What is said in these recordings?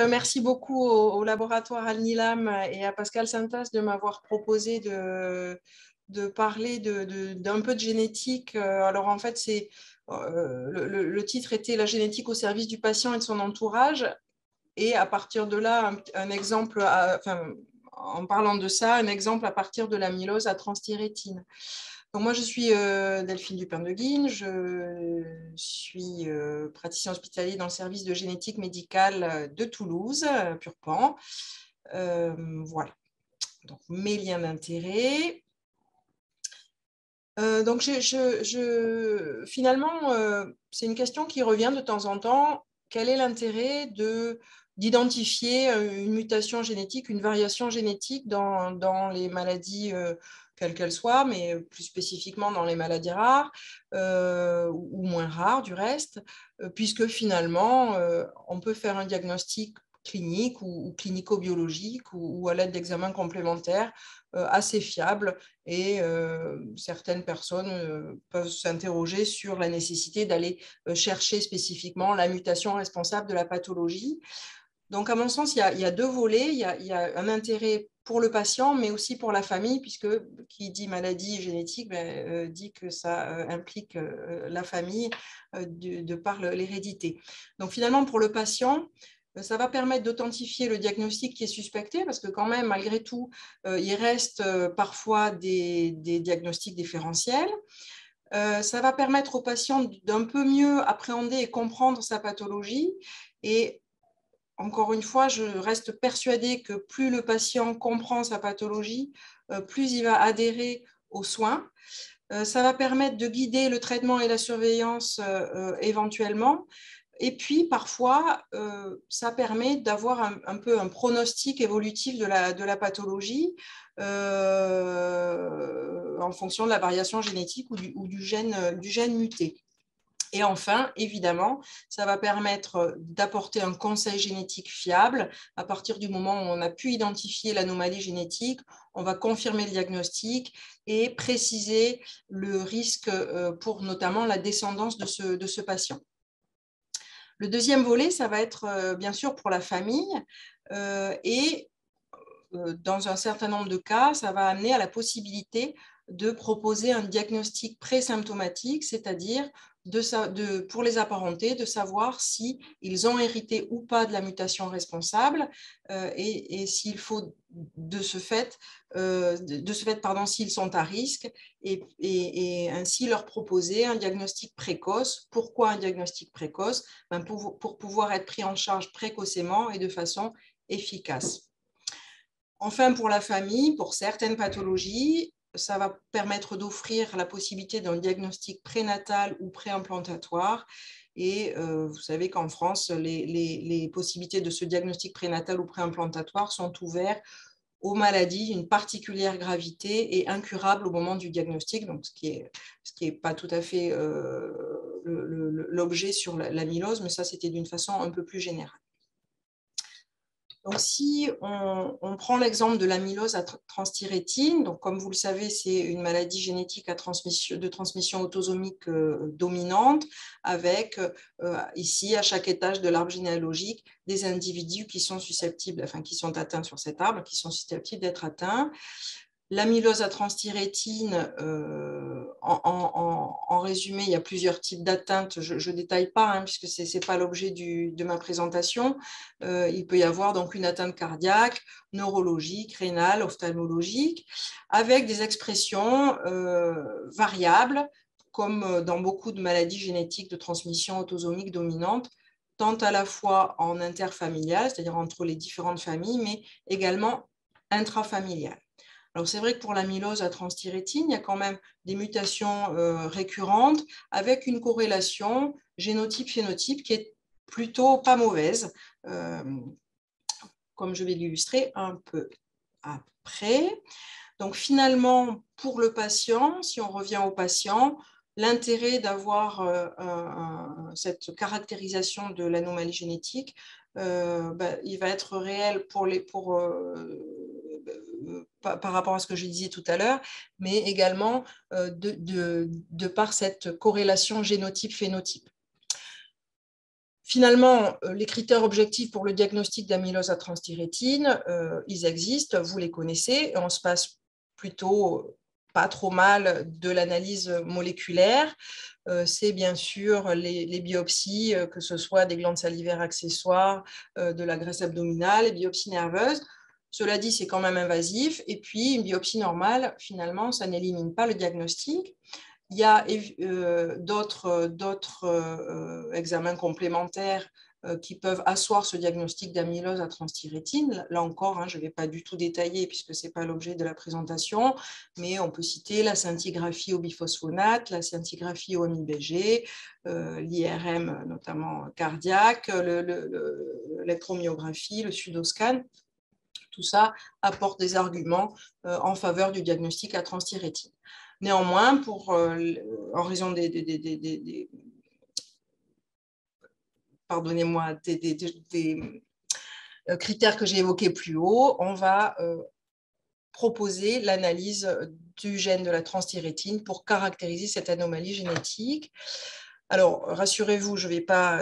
Merci beaucoup au laboratoire Al-Nilam et à Pascal Santas de m'avoir proposé de parler d'un peu de génétique. Alors en fait, le titre était La génétique au service du patient et de son entourage. Et à partir de là, un exemple, en parlant de ça, un exemple à partir de l'amylose à transthyrétine. Donc moi, je suis Delphine Dupin-de-Guine, je suis praticien hospitalier dans le service de génétique médicale de Toulouse, Purpan. Voilà, donc mes liens d'intérêt. Donc finalement, c'est une question qui revient de temps en temps. Quel est l'intérêt d'identifier une mutation génétique, une variation génétique dans les maladies, quelles qu'elles soient, mais plus spécifiquement dans les maladies rares ou moins rares du reste, puisque finalement, on peut faire un diagnostic clinique ou clinico-biologique ou à l'aide d'examens complémentaires assez fiables et certaines personnes peuvent s'interroger sur la nécessité d'aller chercher spécifiquement la mutation responsable de la pathologie. Donc, à mon sens, il y a deux volets. Il y a un intérêt pour le patient, mais aussi pour la famille, puisque qui dit maladie génétique dit que ça implique la famille de par l'hérédité. Donc, finalement, pour le patient, ça va permettre d'authentifier le diagnostic qui est suspecté, parce que quand même, malgré tout, il reste parfois des diagnostics différentiels. Ça va permettre au patient d'un peu mieux appréhender et comprendre sa pathologie. Et encore une fois, je reste persuadée que plus le patient comprend sa pathologie, plus il va adhérer aux soins. Ça va permettre de guider le traitement et la surveillance éventuellement. Et puis, parfois, ça permet d'avoir un peu un pronostic évolutif de la pathologie en fonction de la variation génétique ou du gène muté. Et enfin, évidemment, ça va permettre d'apporter un conseil génétique fiable. À partir du moment où on a pu identifier l'anomalie génétique, on va confirmer le diagnostic et préciser le risque pour notamment la descendance de ce patient. Le deuxième volet, ça va être bien sûr pour la famille et dans un certain nombre de cas, ça va amener à la possibilité de proposer un diagnostic présymptomatique, c'est-à-dire pour les apparentés, de savoir s'ils ont hérité ou pas de la mutation responsable et s'il faut de ce fait, s'ils sont à risque et ainsi leur proposer un diagnostic précoce. Pourquoi un diagnostic précoce? Pour pouvoir être pris en charge précocement et de façon efficace. Enfin, pour la famille, pour certaines pathologies, ça va permettre d'offrir la possibilité d'un diagnostic prénatal ou préimplantatoire. Et vous savez qu'en France, les possibilités de ce diagnostic prénatal ou préimplantatoire sont ouvertes aux maladies d'une particulière gravité et incurables au moment du diagnostic, donc ce qui est pas tout à fait l'objet sur l'amylose, mais ça, c'était d'une façon un peu plus générale. Donc, si on prend l'exemple de l'amylose à transthyrétine, donc comme vous le savez, c'est une maladie génétique de transmission autosomique dominante, avec ici, à chaque étage de l'arbre généalogique, des individus qui sont susceptibles, enfin qui sont atteints sur cet arbre, qui sont susceptibles d'être atteints. L'amylose à transthyrétine, en résumé, il y a plusieurs types d'atteintes. Je ne détaille pas, hein, puisque ce n'est pas l'objet de ma présentation. Il peut y avoir donc une atteinte cardiaque, neurologique, rénale, ophtalmologique, avec des expressions variables, comme dans beaucoup de maladies génétiques de transmission autosomique dominante, tant à la fois en interfamilial, c'est-à-dire entre les différentes familles, mais également intrafamiliales. Alors, c'est vrai que pour l'amylose à transthyrétine, il y a quand même des mutations récurrentes avec une corrélation génotype-phénotype qui est plutôt pas mauvaise, comme je vais l'illustrer un peu après. Donc, finalement, pour le patient, si on revient au patient, l'intérêt d'avoir cette caractérisation de l'anomalie génétique, il va être réel par rapport à ce que je disais tout à l'heure, mais également de par cette corrélation génotype-phénotype. Finalement, les critères objectifs pour le diagnostic d'amylose à transthyrétine, ils existent, vous les connaissez, et on se passe plutôt pas trop mal de l'analyse moléculaire. C'est bien sûr les biopsies, que ce soit des glandes salivaires accessoires, de la graisse abdominale, les biopsies nerveuses. Cela dit, c'est quand même invasif. Et puis, une biopsie normale, finalement, ça n'élimine pas le diagnostic. Il y a d'autres examens complémentaires qui peuvent asseoir ce diagnostic d'amylose à transthyrétine. Là encore, hein, je ne vais pas du tout détailler puisque ce n'est pas l'objet de la présentation, mais on peut citer la scintigraphie au biphosphonate, la scintigraphie au MIBG, l'IRM notamment cardiaque, l'électromyographie, le sudoscan. Tout ça apporte des arguments en faveur du diagnostic à transthyrétine. Néanmoins, en raison des critères que j'ai évoqués plus haut, on va proposer l'analyse du gène de la transthyrétine pour caractériser cette anomalie génétique. Alors, rassurez-vous, je ne vais pas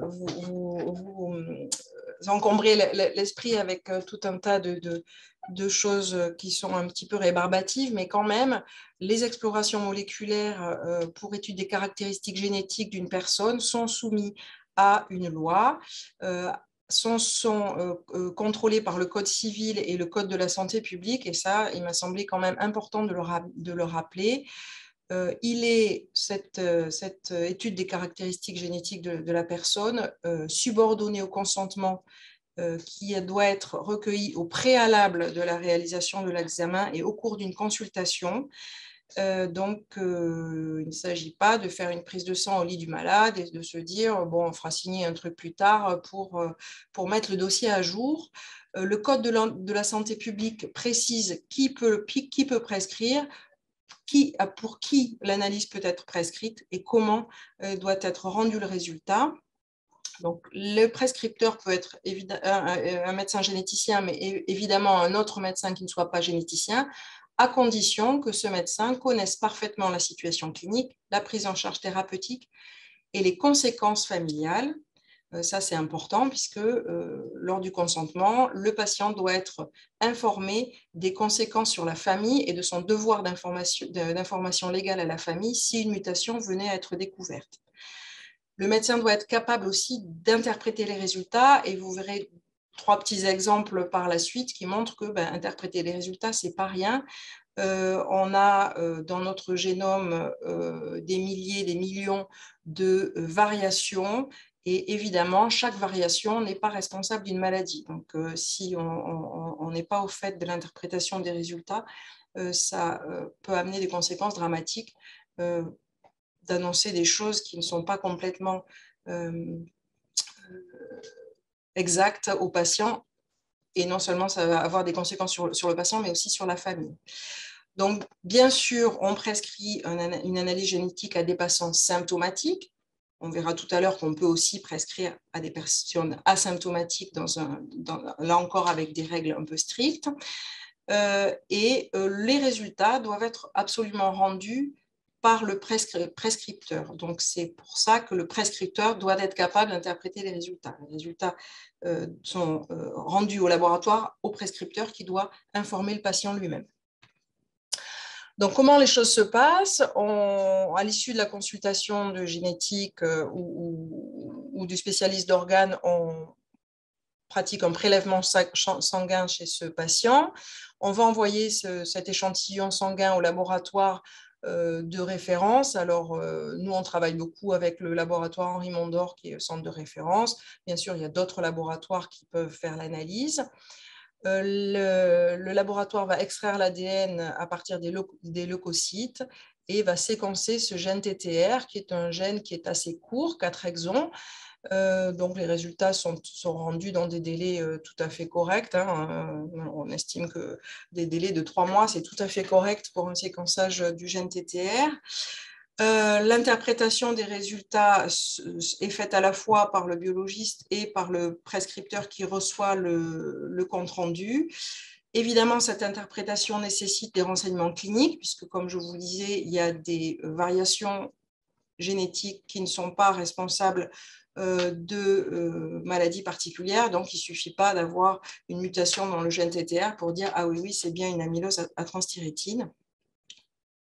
vous encombrer l'esprit avec tout un tas de choses qui sont un petit peu rébarbatives, mais quand même, les explorations moléculaires pour étude des caractéristiques génétiques d'une personne sont soumises à une loi, sont contrôlées par le Code civil et le Code de la santé publique, et ça, il m'a semblé quand même important de le rappeler. Cette étude des caractéristiques génétiques de la personne subordonnée au consentement qui doit être recueilli au préalable de la réalisation de l'examen et au cours d'une consultation. Donc, il ne s'agit pas de faire une prise de sang au lit du malade et de se dire, bon, on fera signer un truc plus tard pour mettre le dossier à jour. Le Code de la santé publique précise qui peut prescrire, pour qui l'analyse peut être prescrite et comment doit être rendu le résultat. Donc, le prescripteur peut être un médecin généticien, mais évidemment un autre médecin qui ne soit pas généticien, à condition que ce médecin connaisse parfaitement la situation clinique, la prise en charge thérapeutique et les conséquences familiales. Ça, c'est important puisque lors du consentement, le patient doit être informé des conséquences sur la famille et de son devoir d'information légale à la famille si une mutation venait à être découverte. Le médecin doit être capable aussi d'interpréter les résultats et vous verrez 3 petits exemples par la suite qui montrent que interpréter les résultats, ce n'est pas rien. On a dans notre génome des milliers, des millions de variations et évidemment, chaque variation n'est pas responsable d'une maladie. Donc, si on n'est pas au fait de l'interprétation des résultats, ça peut amener des conséquences dramatiques d'annoncer des choses qui ne sont pas complètement exactes au patient. Et non seulement ça va avoir des conséquences sur le patient, mais aussi sur la famille. Donc, bien sûr, on prescrit une analyse génétique à des patients symptomatiques. On verra tout à l'heure qu'on peut aussi prescrire à des personnes asymptomatiques, là encore avec des règles un peu strictes. Les résultats doivent être absolument rendus par le prescripteur. Donc, c'est pour ça que le prescripteur doit être capable d'interpréter les résultats. Les résultats sont rendus au laboratoire, au prescripteur qui doit informer le patient lui-même. Donc, comment les choses se passent? À l'issue de la consultation de génétique ou du spécialiste d'organes, on pratique un prélèvement sanguin chez ce patient. On va envoyer cet échantillon sanguin au laboratoire de référence. Alors, nous, on travaille beaucoup avec le laboratoire Henri Mondor, qui est le centre de référence. Bien sûr, il y a d'autres laboratoires qui peuvent faire l'analyse. Le laboratoire va extraire l'ADN à partir des leucocytes et va séquencer ce gène TTR, qui est un gène qui est assez court, 4 exons. Donc, les résultats sont rendus dans des délais tout à fait corrects. On estime que des délais de 3 mois, c'est tout à fait correct pour un séquençage du gène TTR. L'interprétation des résultats est faite à la fois par le biologiste et par le prescripteur qui reçoit le compte-rendu. Évidemment, cette interprétation nécessite des renseignements cliniques, puisque, comme je vous le disais, il y a des variations génétiques qui ne sont pas responsables de maladies particulières. Donc, il ne suffit pas d'avoir une mutation dans le gène TTR pour dire « Ah oui, c'est bien une amylose à transthyrétine ».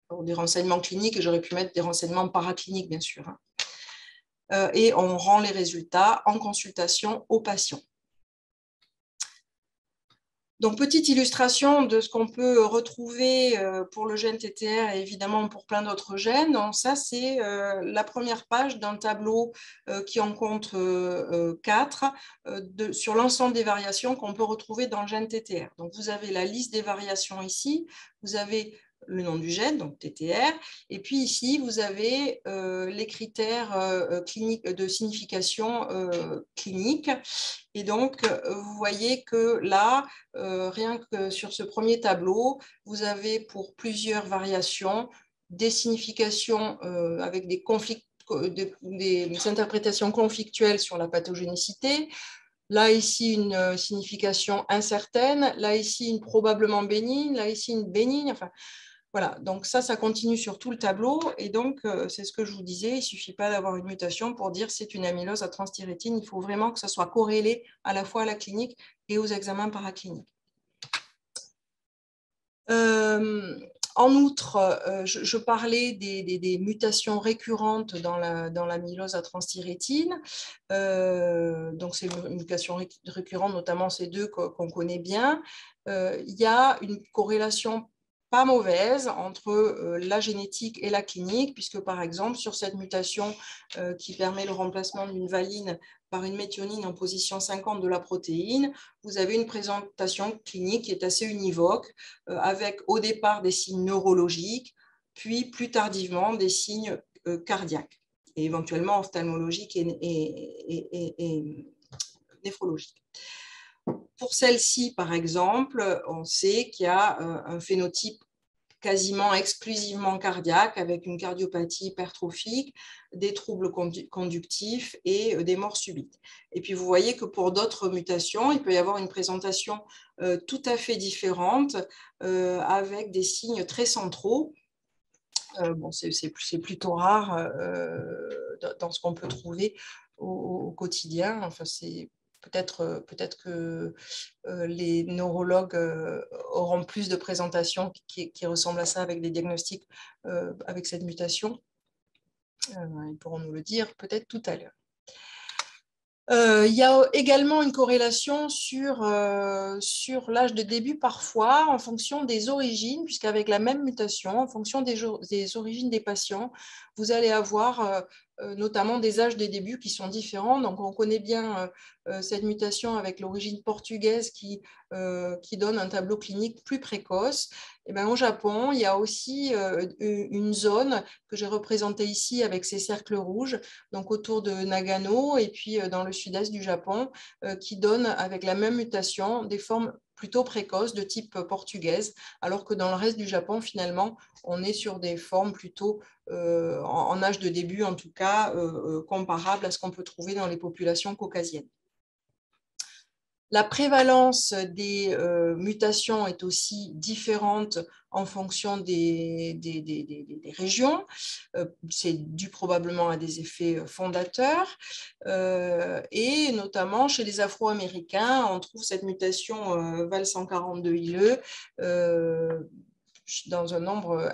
Pour des renseignements cliniques, et j'aurais pu mettre des renseignements paracliniques, bien sûr. Et on rend les résultats en consultation aux patients. Donc, petite illustration de ce qu'on peut retrouver pour le gène TTR et évidemment pour plein d'autres gènes. Donc, ça, c'est la première page d'un tableau qui en compte 4 sur l'ensemble des variations qu'on peut retrouver dans le gène TTR. Donc, vous avez la liste des variations ici. Vous avez le nom du gène, donc TTR, et puis ici, vous avez les critères cliniques de signification clinique. Et donc, vous voyez que là, rien que sur ce premier tableau, vous avez pour plusieurs variations des significations avec des conflits, des interprétations conflictuelles sur la pathogénicité. Là, ici, une signification incertaine. Là, ici, une probablement bénigne. Là, ici, une bénigne. Enfin, voilà, donc ça continue sur tout le tableau. Et donc, c'est ce que je vous disais, il ne suffit pas d'avoir une mutation pour dire c'est une amylose à transthyrétine. Il faut vraiment que ça soit corrélé à la fois à la clinique et aux examens paracliniques. En outre, je parlais des mutations récurrentes dans l'amylose à transthyrétine. Donc, ces mutations récurrentes, notamment ces deux qu'on connaît bien, il y a une corrélation pas mauvaise entre la génétique et la clinique, puisque par exemple, sur cette mutation qui permet le remplacement d'une valine par une méthionine en position 50 de la protéine, vous avez une présentation clinique qui est assez univoque, avec au départ des signes neurologiques, puis plus tardivement des signes cardiaques, et éventuellement ophtalmologiques et néphrologiques. Pour celle-ci, par exemple, on sait qu'il y a un phénotype quasiment exclusivement cardiaque, avec une cardiopathie hypertrophique, des troubles conductifs et des morts subites. Et puis, vous voyez que pour d'autres mutations, il peut y avoir une présentation tout à fait différente, avec des signes très centraux. Bon, c'est plutôt rare dans ce qu'on peut trouver au quotidien. Enfin, c'est peut-être que les neurologues auront plus de présentations qui ressemblent à ça avec des diagnostics avec cette mutation. Ils pourront nous le dire peut-être tout à l'heure. Il y a également une corrélation sur l'âge de début parfois en fonction des origines, puisqu'avec la même mutation, en fonction des origines des patients, vous allez avoir notamment des âges de début qui sont différents. Donc, on connaît bien cette mutation avec l'origine portugaise qui donne un tableau clinique plus précoce. Et bien, au Japon, il y a aussi une zone que j'ai représentée ici avec ces cercles rouges, donc autour de Nagano et puis dans le sud-est du Japon, qui donne avec la même mutation des formes plutôt précoces de type portugaise, alors que dans le reste du Japon, finalement, on est sur des formes plutôt en âge de début, en tout cas, comparables à ce qu'on peut trouver dans les populations caucasiennes. La prévalence des mutations est aussi différente en fonction des régions. C'est dû probablement à des effets fondateurs. Et notamment chez les Afro-Américains, on trouve cette mutation VAL142IE chez un nombre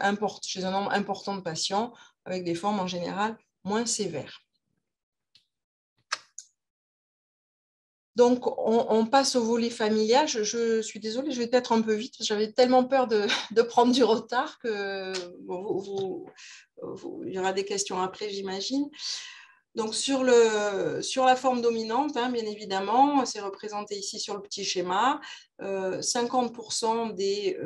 important de patients avec des formes en général moins sévères. Donc, on passe au volet familial. Je suis désolée, je vais peut-être un peu vite. J'avais tellement peur de prendre du retard que bon, il y aura des questions après, j'imagine. Donc, sur la forme dominante, hein, bien évidemment, c'est représenté ici sur le petit schéma. 50% des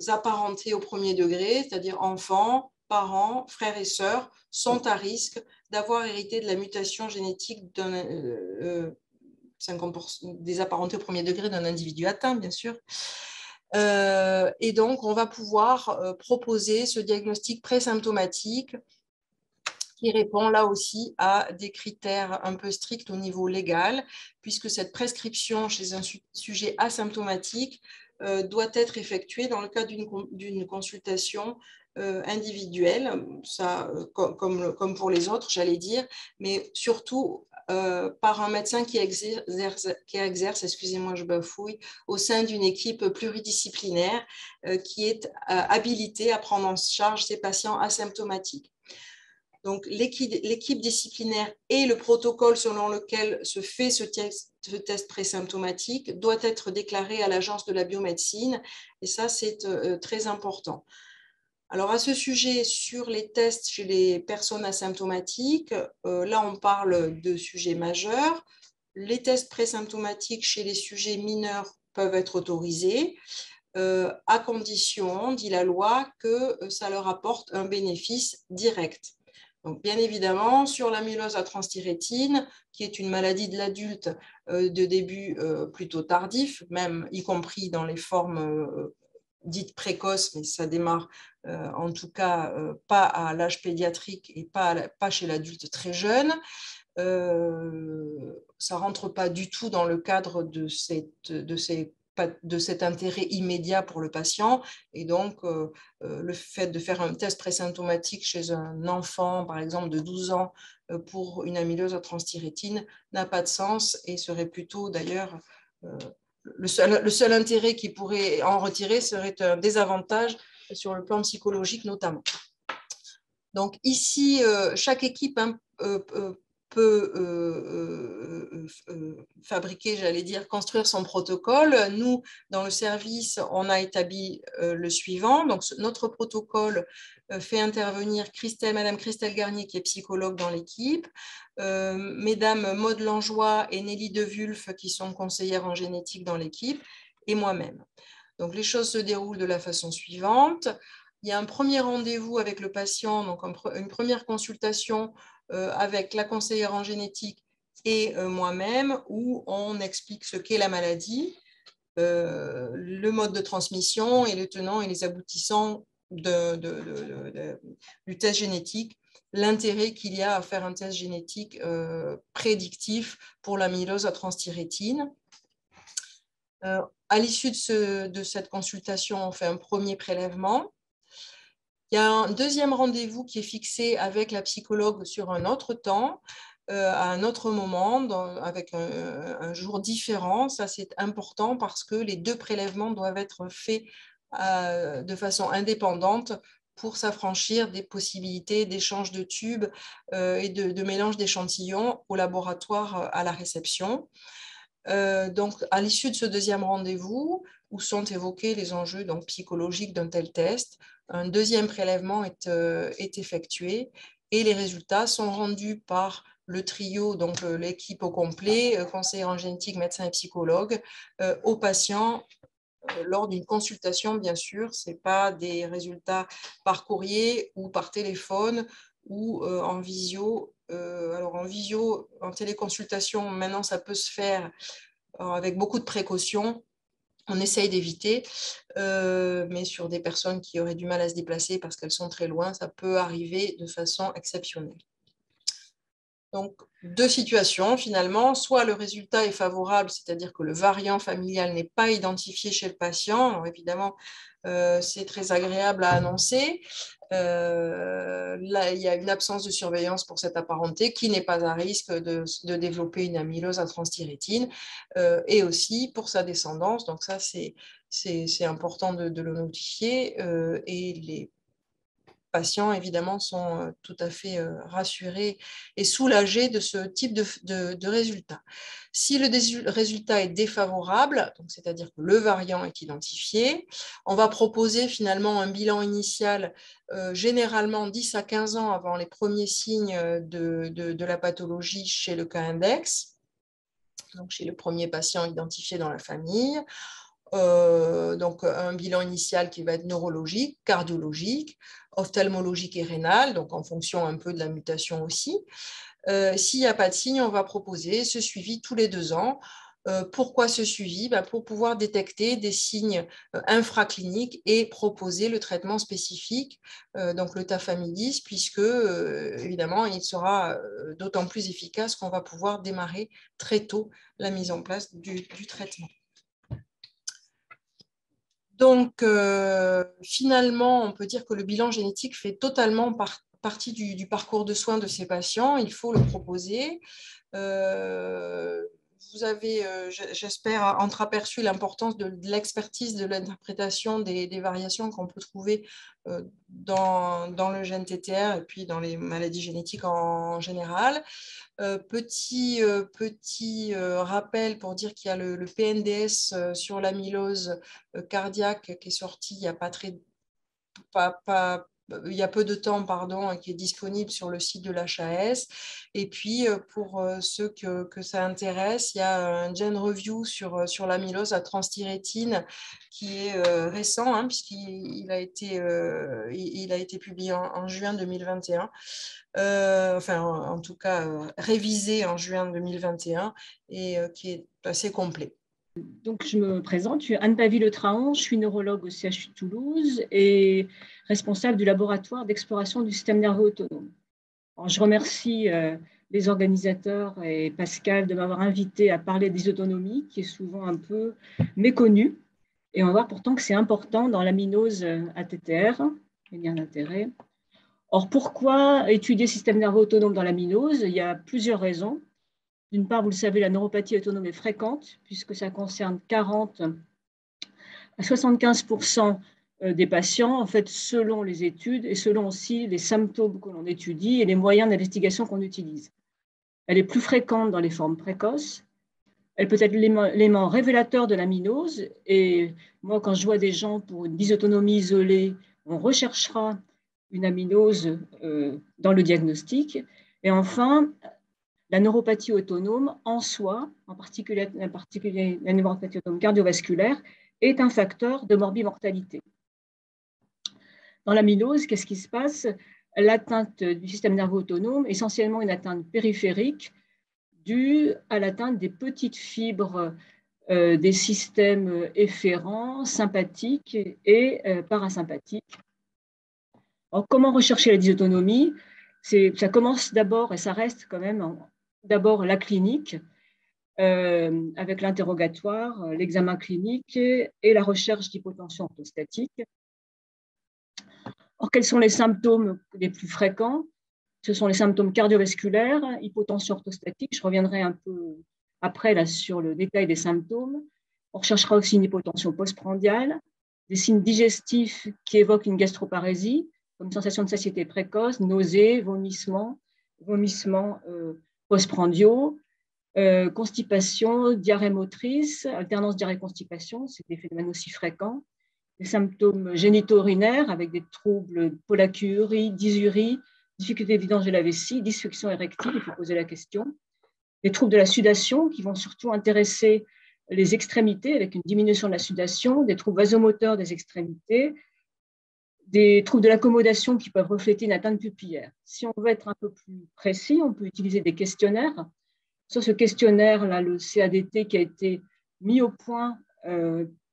apparentés au premier degré, c'est-à-dire enfants, parents, frères et sœurs, sont à risque d'avoir hérité de la mutation génétique d'un 50% des apparentés au premier degré d'un individu atteint, bien sûr. Et donc, on va pouvoir proposer ce diagnostic présymptomatique qui répond là aussi à des critères un peu stricts au niveau légal, puisque cette prescription chez un sujet asymptomatique doit être effectuée dans le cadre d'une consultation individuelle, ça, comme pour les autres, j'allais dire, mais surtout par un médecin qui exerce, excusez-moi, je bafouille, au sein d'une équipe pluridisciplinaire qui est habilitée à prendre en charge ces patients asymptomatiques. Donc, l'équipe disciplinaire et le protocole selon lequel se fait ce test présymptomatique doit être déclaré à l'Agence de la biomédecine, et ça, c'est très important. Alors, à ce sujet, sur les tests chez les personnes asymptomatiques, là, on parle de sujets majeurs. Les tests présymptomatiques chez les sujets mineurs peuvent être autorisés, à condition, dit la loi, que ça leur apporte un bénéfice direct. Donc, bien évidemment, sur l'amylose à transthyrétine, qui est une maladie de l'adulte de début plutôt tardif, même y compris dans les formes dites précoces, mais ça démarre en tout cas pas à l'âge pédiatrique et pas chez l'adulte très jeune. Ça ne rentre pas du tout dans le cadre de cet intérêt immédiat pour le patient. Et donc, le fait de faire un test présymptomatique chez un enfant, par exemple, de 12 ans pour une amylose à transthyrétine n'a pas de sens et serait plutôt, d'ailleurs, le seul intérêt qui pourrait en retirer serait un désavantage sur le plan psychologique notamment. Donc ici, chaque équipe peut fabriquer, j'allais dire, construire son protocole. Nous, dans le service, on a établi le suivant. Donc, notre protocole fait intervenir Madame Christelle Garnier, qui est psychologue dans l'équipe, Mesdames Maude Langeois et Nelly Devulf, qui sont conseillères en génétique dans l'équipe, et moi-même. Donc, les choses se déroulent de la façon suivante. Il y a un premier rendez-vous avec le patient, donc une première consultation avec la conseillère en génétique et moi-même, où on explique ce qu'est la maladie, le mode de transmission et les tenants et les aboutissants du test génétique, l'intérêt qu'il y a à faire un test génétique prédictif pour l'amylose à transthyrétine. À l'issue de cette consultation, on fait un premier prélèvement. Il y a un deuxième rendez-vous qui est fixé avec la psychologue sur un autre temps, à un autre moment, avec un jour différent. Ça, c'est important parce que les deux prélèvements doivent être faits de façon indépendante pour s'affranchir des possibilités d'échange de tubes et de mélange d'échantillons au laboratoire à la réception. Donc, à l'issue de ce deuxième rendez-vous, où sont évoqués les enjeux donc, psychologiques d'un tel test, un deuxième prélèvement est effectué et les résultats sont rendus par le trio, donc l'équipe au complet, conseiller en génétique, médecin et psychologue, aux patients lors d'une consultation, bien sûr. Ce n'est pas des résultats par courrier ou par téléphone ou en visio. Alors en visio, en téléconsultation, maintenant ça peut se faire avec beaucoup de précautions. On essaye d'éviter, mais sur des personnes qui auraient du mal à se déplacer parce qu'elles sont très loin, ça peut arriver de façon exceptionnelle. Donc, deux situations finalement, soit le résultat est favorable, c'est-à-dire que le variant familial n'est pas identifié chez le patient. Alors évidemment, c'est très agréable à annoncer. Là, il y a une absence de surveillance pour cette apparenté qui n'est pas à risque de développer une amylose à transthyrétine et aussi pour sa descendance. Donc ça, c'est important de le notifier et les patients, évidemment, sont tout à fait rassurés et soulagés de ce type de résultat. Si le résultat est défavorable, c'est-à-dire que le variant est identifié, on va proposer finalement un bilan initial généralement 10 à 15 ans avant les premiers signes de la pathologie chez le cas index, donc chez le premier patient identifié dans la famille. Donc un bilan initial qui va être neurologique, cardiologique, ophtalmologique et rénal, donc en fonction un peu de la mutation aussi. S'il n'y a pas de signe, on va proposer ce suivi tous les 2 ans. Pourquoi ce suivi? Pour pouvoir détecter des signes infracliniques et proposer le traitement spécifique, donc le tafamidis, puisque évidemment il sera d'autant plus efficace qu'on va pouvoir démarrer très tôt la mise en place du traitement. Donc, finalement, on peut dire que le bilan génétique fait totalement partie du parcours de soins de ces patients, il faut le proposer. Vous avez, j'espère, entreaperçu l'importance de l'expertise de l'interprétation des variations qu'on peut trouver dans le gène TTR et puis dans les maladies génétiques en général. Petit rappel pour dire qu'il y a le PNDS sur l'amylose cardiaque qui est sorti il y a il y a peu de temps, pardon, qui est disponible sur le site de l'HAS. Et puis, pour ceux que ça intéresse, il y a un Gene Review sur l'amylose à transthyrétine qui est récent, hein, puisqu'il a été publié en juin 2021. Enfin, en tout cas, révisé en juin 2021 et qui est assez complet. Donc, je me présente, je suis Anne-Pavie Le Trahan, je suis neurologue au CHU de Toulouse et responsable du laboratoire d'exploration du système nerveux autonome. Alors, je remercie les organisateurs et Pascal de m'avoir invité à parler des autonomies, qui est souvent un peu méconnue. Et on va voir pourtant que c'est important dans l'aminose ATTR, il y a un intérêt. Or, pourquoi étudier le système nerveux autonome dans l'aminose? Il y a plusieurs raisons. D'une part, vous le savez, la neuropathie autonome est fréquente, puisque ça concerne 40 à 75% des patients, en fait, selon les études et selon aussi les symptômes que l'on étudie et les moyens d'investigation qu'on utilise. Elle est plus fréquente dans les formes précoces. Elle peut être l'élément révélateur de l'aminose. Et moi, quand je vois des gens pour une dysautonomie isolée, on recherchera une aminose dans le diagnostic. Et enfin, la neuropathie autonome en soi, en particulier la neuropathie autonome cardiovasculaire, est un facteur de morbimortalité. Dans l'aminose, qu'est-ce qui se passe? L'atteinte du système nerveux autonome, essentiellement une atteinte périphérique due à l'atteinte des petites fibres des systèmes efférents, sympathiques et parasympathiques. Alors, comment rechercher la dysautonomie? Ça commence d'abord, et ça reste quand même d'abord la clinique, avec l'interrogatoire, l'examen clinique et la recherche d'hypotension orthostatique. Or, quels sont les symptômes les plus fréquents? Ce sont les symptômes cardiovasculaires, hypotension orthostatique. Je reviendrai un peu après là, sur le détail des symptômes. On recherchera aussi une hypotension postprandiale, des signes digestifs qui évoquent une gastroparésie, comme sensation de satiété précoce, nausées, vomissements postprandiaux, constipation, diarrhée motrice, alternance diarrhée-constipation, c'est des phénomènes aussi fréquents. Des symptômes génito-urinaires avec des troubles de polacurie, dysurie, difficulté de vidange de la vessie, dysfonction érectile, il faut poser la question. Des troubles de la sudation qui vont surtout intéresser les extrémités avec une diminution de la sudation, des troubles vasomoteurs des extrémités, des troubles de l'accommodation qui peuvent refléter une atteinte pupillaire. Si on veut être un peu plus précis, on peut utiliser des questionnaires. Sur ce questionnaire-là, le CADT qui a été mis au point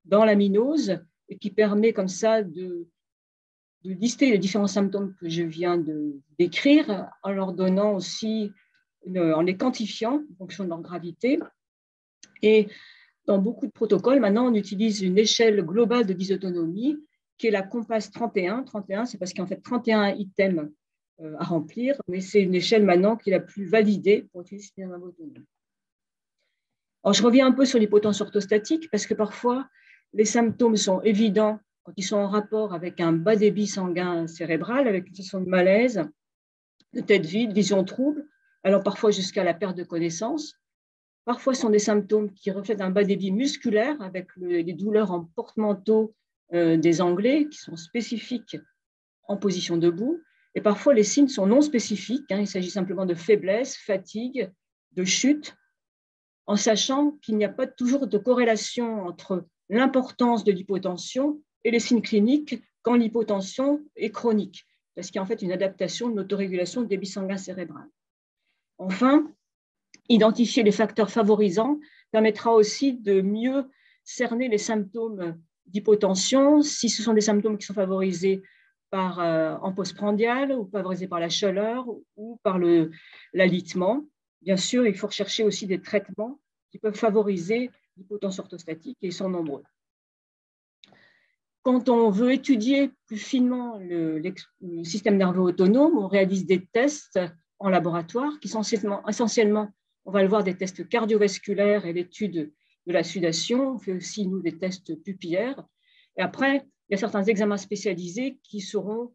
dans l'aminose et qui permet comme ça de lister les différents symptômes que je viens de décrire en leur donnant aussi, en les quantifiant en fonction de leur gravité. Et dans beaucoup de protocoles, maintenant, on utilise une échelle globale de dysautonomie qui est la COMPASS 31. 31, c'est parce qu'il y a en fait 31 items à remplir, mais c'est une échelle maintenant qui est la plus validée pour utiliser le système nerveux autonome. Alors, je reviens un peu sur l'hypotension orthostatique parce que parfois, les symptômes sont évidents quand ils sont en rapport avec un bas débit sanguin cérébral, avec une sensation de malaise, de tête vide, vision trouble, allant parfois jusqu'à la perte de connaissance. Parfois, ce sont des symptômes qui reflètent un bas débit musculaire avec les douleurs en porte-manteau des Anglais qui sont spécifiques en position debout. Et parfois, les signes sont non spécifiques. Il s'agit simplement de faiblesse, fatigue, de chute, en sachant qu'il n'y a pas toujours de corrélation entre l'importance de l'hypotension et les signes cliniques quand l'hypotension est chronique, parce qu'il y a en fait une adaptation de l'autorégulation du débit sanguin cérébral. Enfin, identifier les facteurs favorisants permettra aussi de mieux cerner les symptômes d'hypotension, si ce sont des symptômes qui sont favorisés en postprandial ou favorisés par la chaleur ou par l'alitement. Bien sûr, il faut rechercher aussi des traitements qui peuvent favoriser l'hypotension orthostatique et ils sont nombreux. Quand on veut étudier plus finement le système nerveux autonome, on réalise des tests en laboratoire qui sont essentiellement, on va le voir, des tests cardiovasculaires et l'étude de la sudation. On fait aussi, nous, des tests pupillaires. Et après, il y a certains examens spécialisés qui seront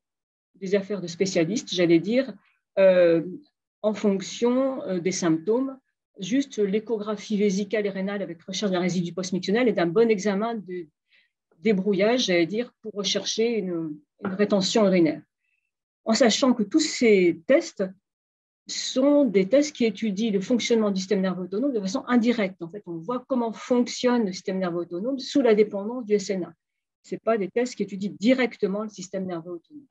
des affaires de spécialistes, j'allais dire, en fonction des symptômes. Juste l'échographie vésicale et rénale avec recherche d'un résidu postmictionnel est un bon examen de débrouillage, j'allais dire, pour rechercher une rétention urinaire. En sachant que tous ces tests sont des tests qui étudient le fonctionnement du système nerveux autonome de façon indirecte. En fait, on voit comment fonctionne le système nerveux autonome sous la dépendance du SNA. Ce n'est pas des tests qui étudient directement le système nerveux autonome.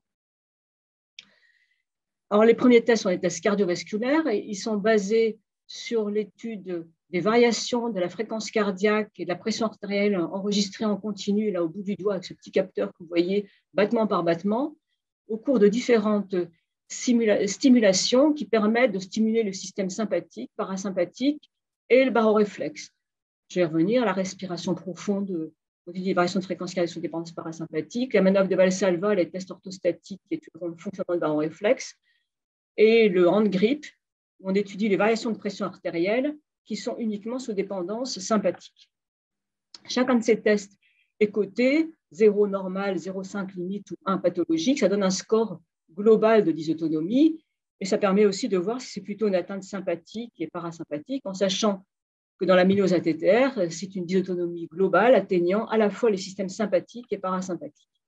Alors, les premiers tests sont des tests cardiovasculaires et ils sont basés sur l'étude des variations de la fréquence cardiaque et de la pression artérielle enregistrée en continu, là au bout du doigt, avec ce petit capteur que vous voyez, battement par battement, au cours de différentes stimulations qui permettent de stimuler le système sympathique, parasympathique et le baroréflexe. Je vais revenir à la respiration profonde, les variations de fréquence cardiaque sous dépendance parasympathique, la manœuvre de Valsalva, les tests orthostatiques qui étudieront le fonctionnement du baroréflexe, et le hand grip, où on étudie les variations de pression artérielle qui sont uniquement sous dépendance sympathique. Chacun de ces tests est coté, 0 normal, 0,5 limite ou 1 pathologique. Ça donne un score global de dysautonomie et ça permet aussi de voir si c'est plutôt une atteinte sympathique et parasympathique, en sachant que dans l'amylose ATTR, c'est une dysautonomie globale atteignant à la fois les systèmes sympathiques et parasympathiques.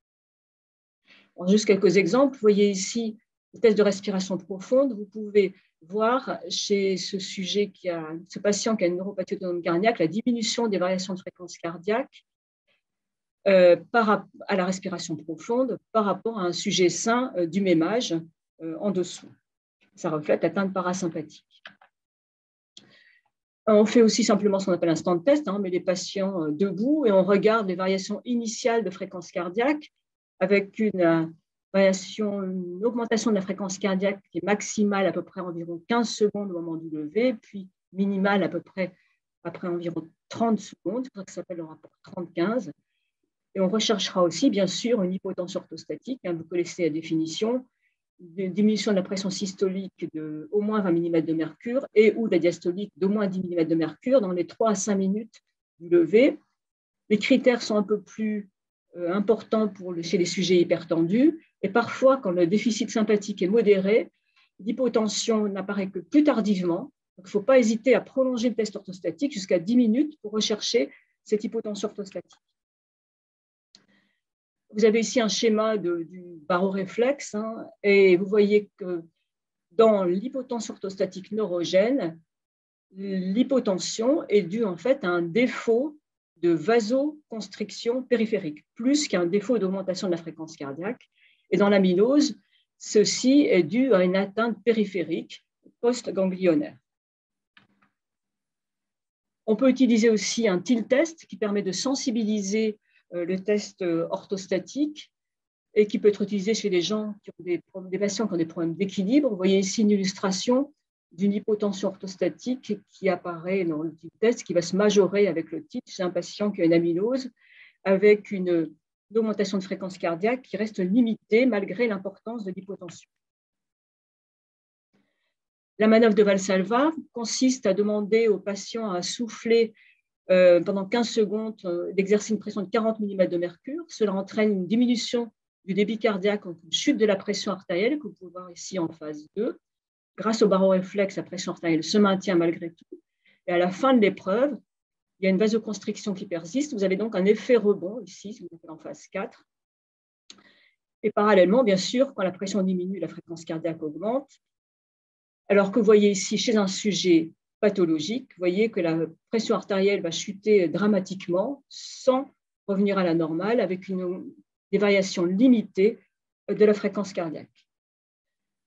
Alors, juste quelques exemples. Vous voyez ici le test de respiration profonde. Vous pouvez voir chez ce patient qui a une neuropathie autonome cardiaque la diminution des variations de fréquence cardiaque à la respiration profonde par rapport à un sujet sain du même âge en dessous. Ça reflète l'atteinte parasympathique. On fait aussi simplement ce qu'on appelle un stand test, on met les patients debout et on regarde les variations initiales de fréquence cardiaque avec une augmentation de la fréquence cardiaque qui est maximale à peu près environ 15 secondes au moment du lever, puis minimale à peu près après environ 30 secondes, c'est pour ça que ça s'appelle le rapport 30-15. Et on recherchera aussi, bien sûr, une hypotension orthostatique, vous connaissez la définition, une diminution de la pression systolique d'au moins 20 mm de mercure et ou de la diastolique d'au moins 10 mm de mercure dans les 3 à 5 minutes du lever. Les critères sont un peu plus importants chez les sujets hypertendus et parfois, quand le déficit sympathique est modéré, l'hypotension n'apparaît que plus tardivement. Donc, il ne faut pas hésiter à prolonger le test orthostatique jusqu'à 10 minutes pour rechercher cette hypotension orthostatique. Vous avez ici un schéma du baroréflexe et vous voyez que dans l'hypotension orthostatique neurogène, l'hypotension est due en fait à un défaut de vasoconstriction périphérique, plus qu'un défaut d'augmentation de la fréquence cardiaque. Et dans l'amylose, ceci est dû à une atteinte périphérique post-ganglionnaire. On peut utiliser aussi un TIL test qui permet de sensibiliser le test orthostatique et qui peut être utilisé chez les gens qui ont des patients qui ont des problèmes d'équilibre. Vous voyez ici une illustration d'une hypotension orthostatique qui apparaît dans le TIL test, qui va se majorer avec le TIL. C'est un patient qui a une amylose avec une augmentation de fréquence cardiaque qui reste limitée malgré l'importance de l'hypotension. La manœuvre de Valsalva consiste à demander au patient à souffler pendant 15 secondes d'exercer une pression de 40 mm de mercure. Cela entraîne une diminution du débit cardiaque, une chute de la pression artérielle que vous pouvez voir ici en phase 2. Grâce au baroréflexe, la pression artérielle se maintient malgré tout. Et à la fin de l'épreuve, il y a une vasoconstriction qui persiste. Vous avez donc un effet rebond ici, en phase 4. Et parallèlement, bien sûr, quand la pression diminue, la fréquence cardiaque augmente. Alors que vous voyez ici, chez un sujet pathologique, vous voyez que la pression artérielle va chuter dramatiquement sans revenir à la normale avec des variations limitées de la fréquence cardiaque.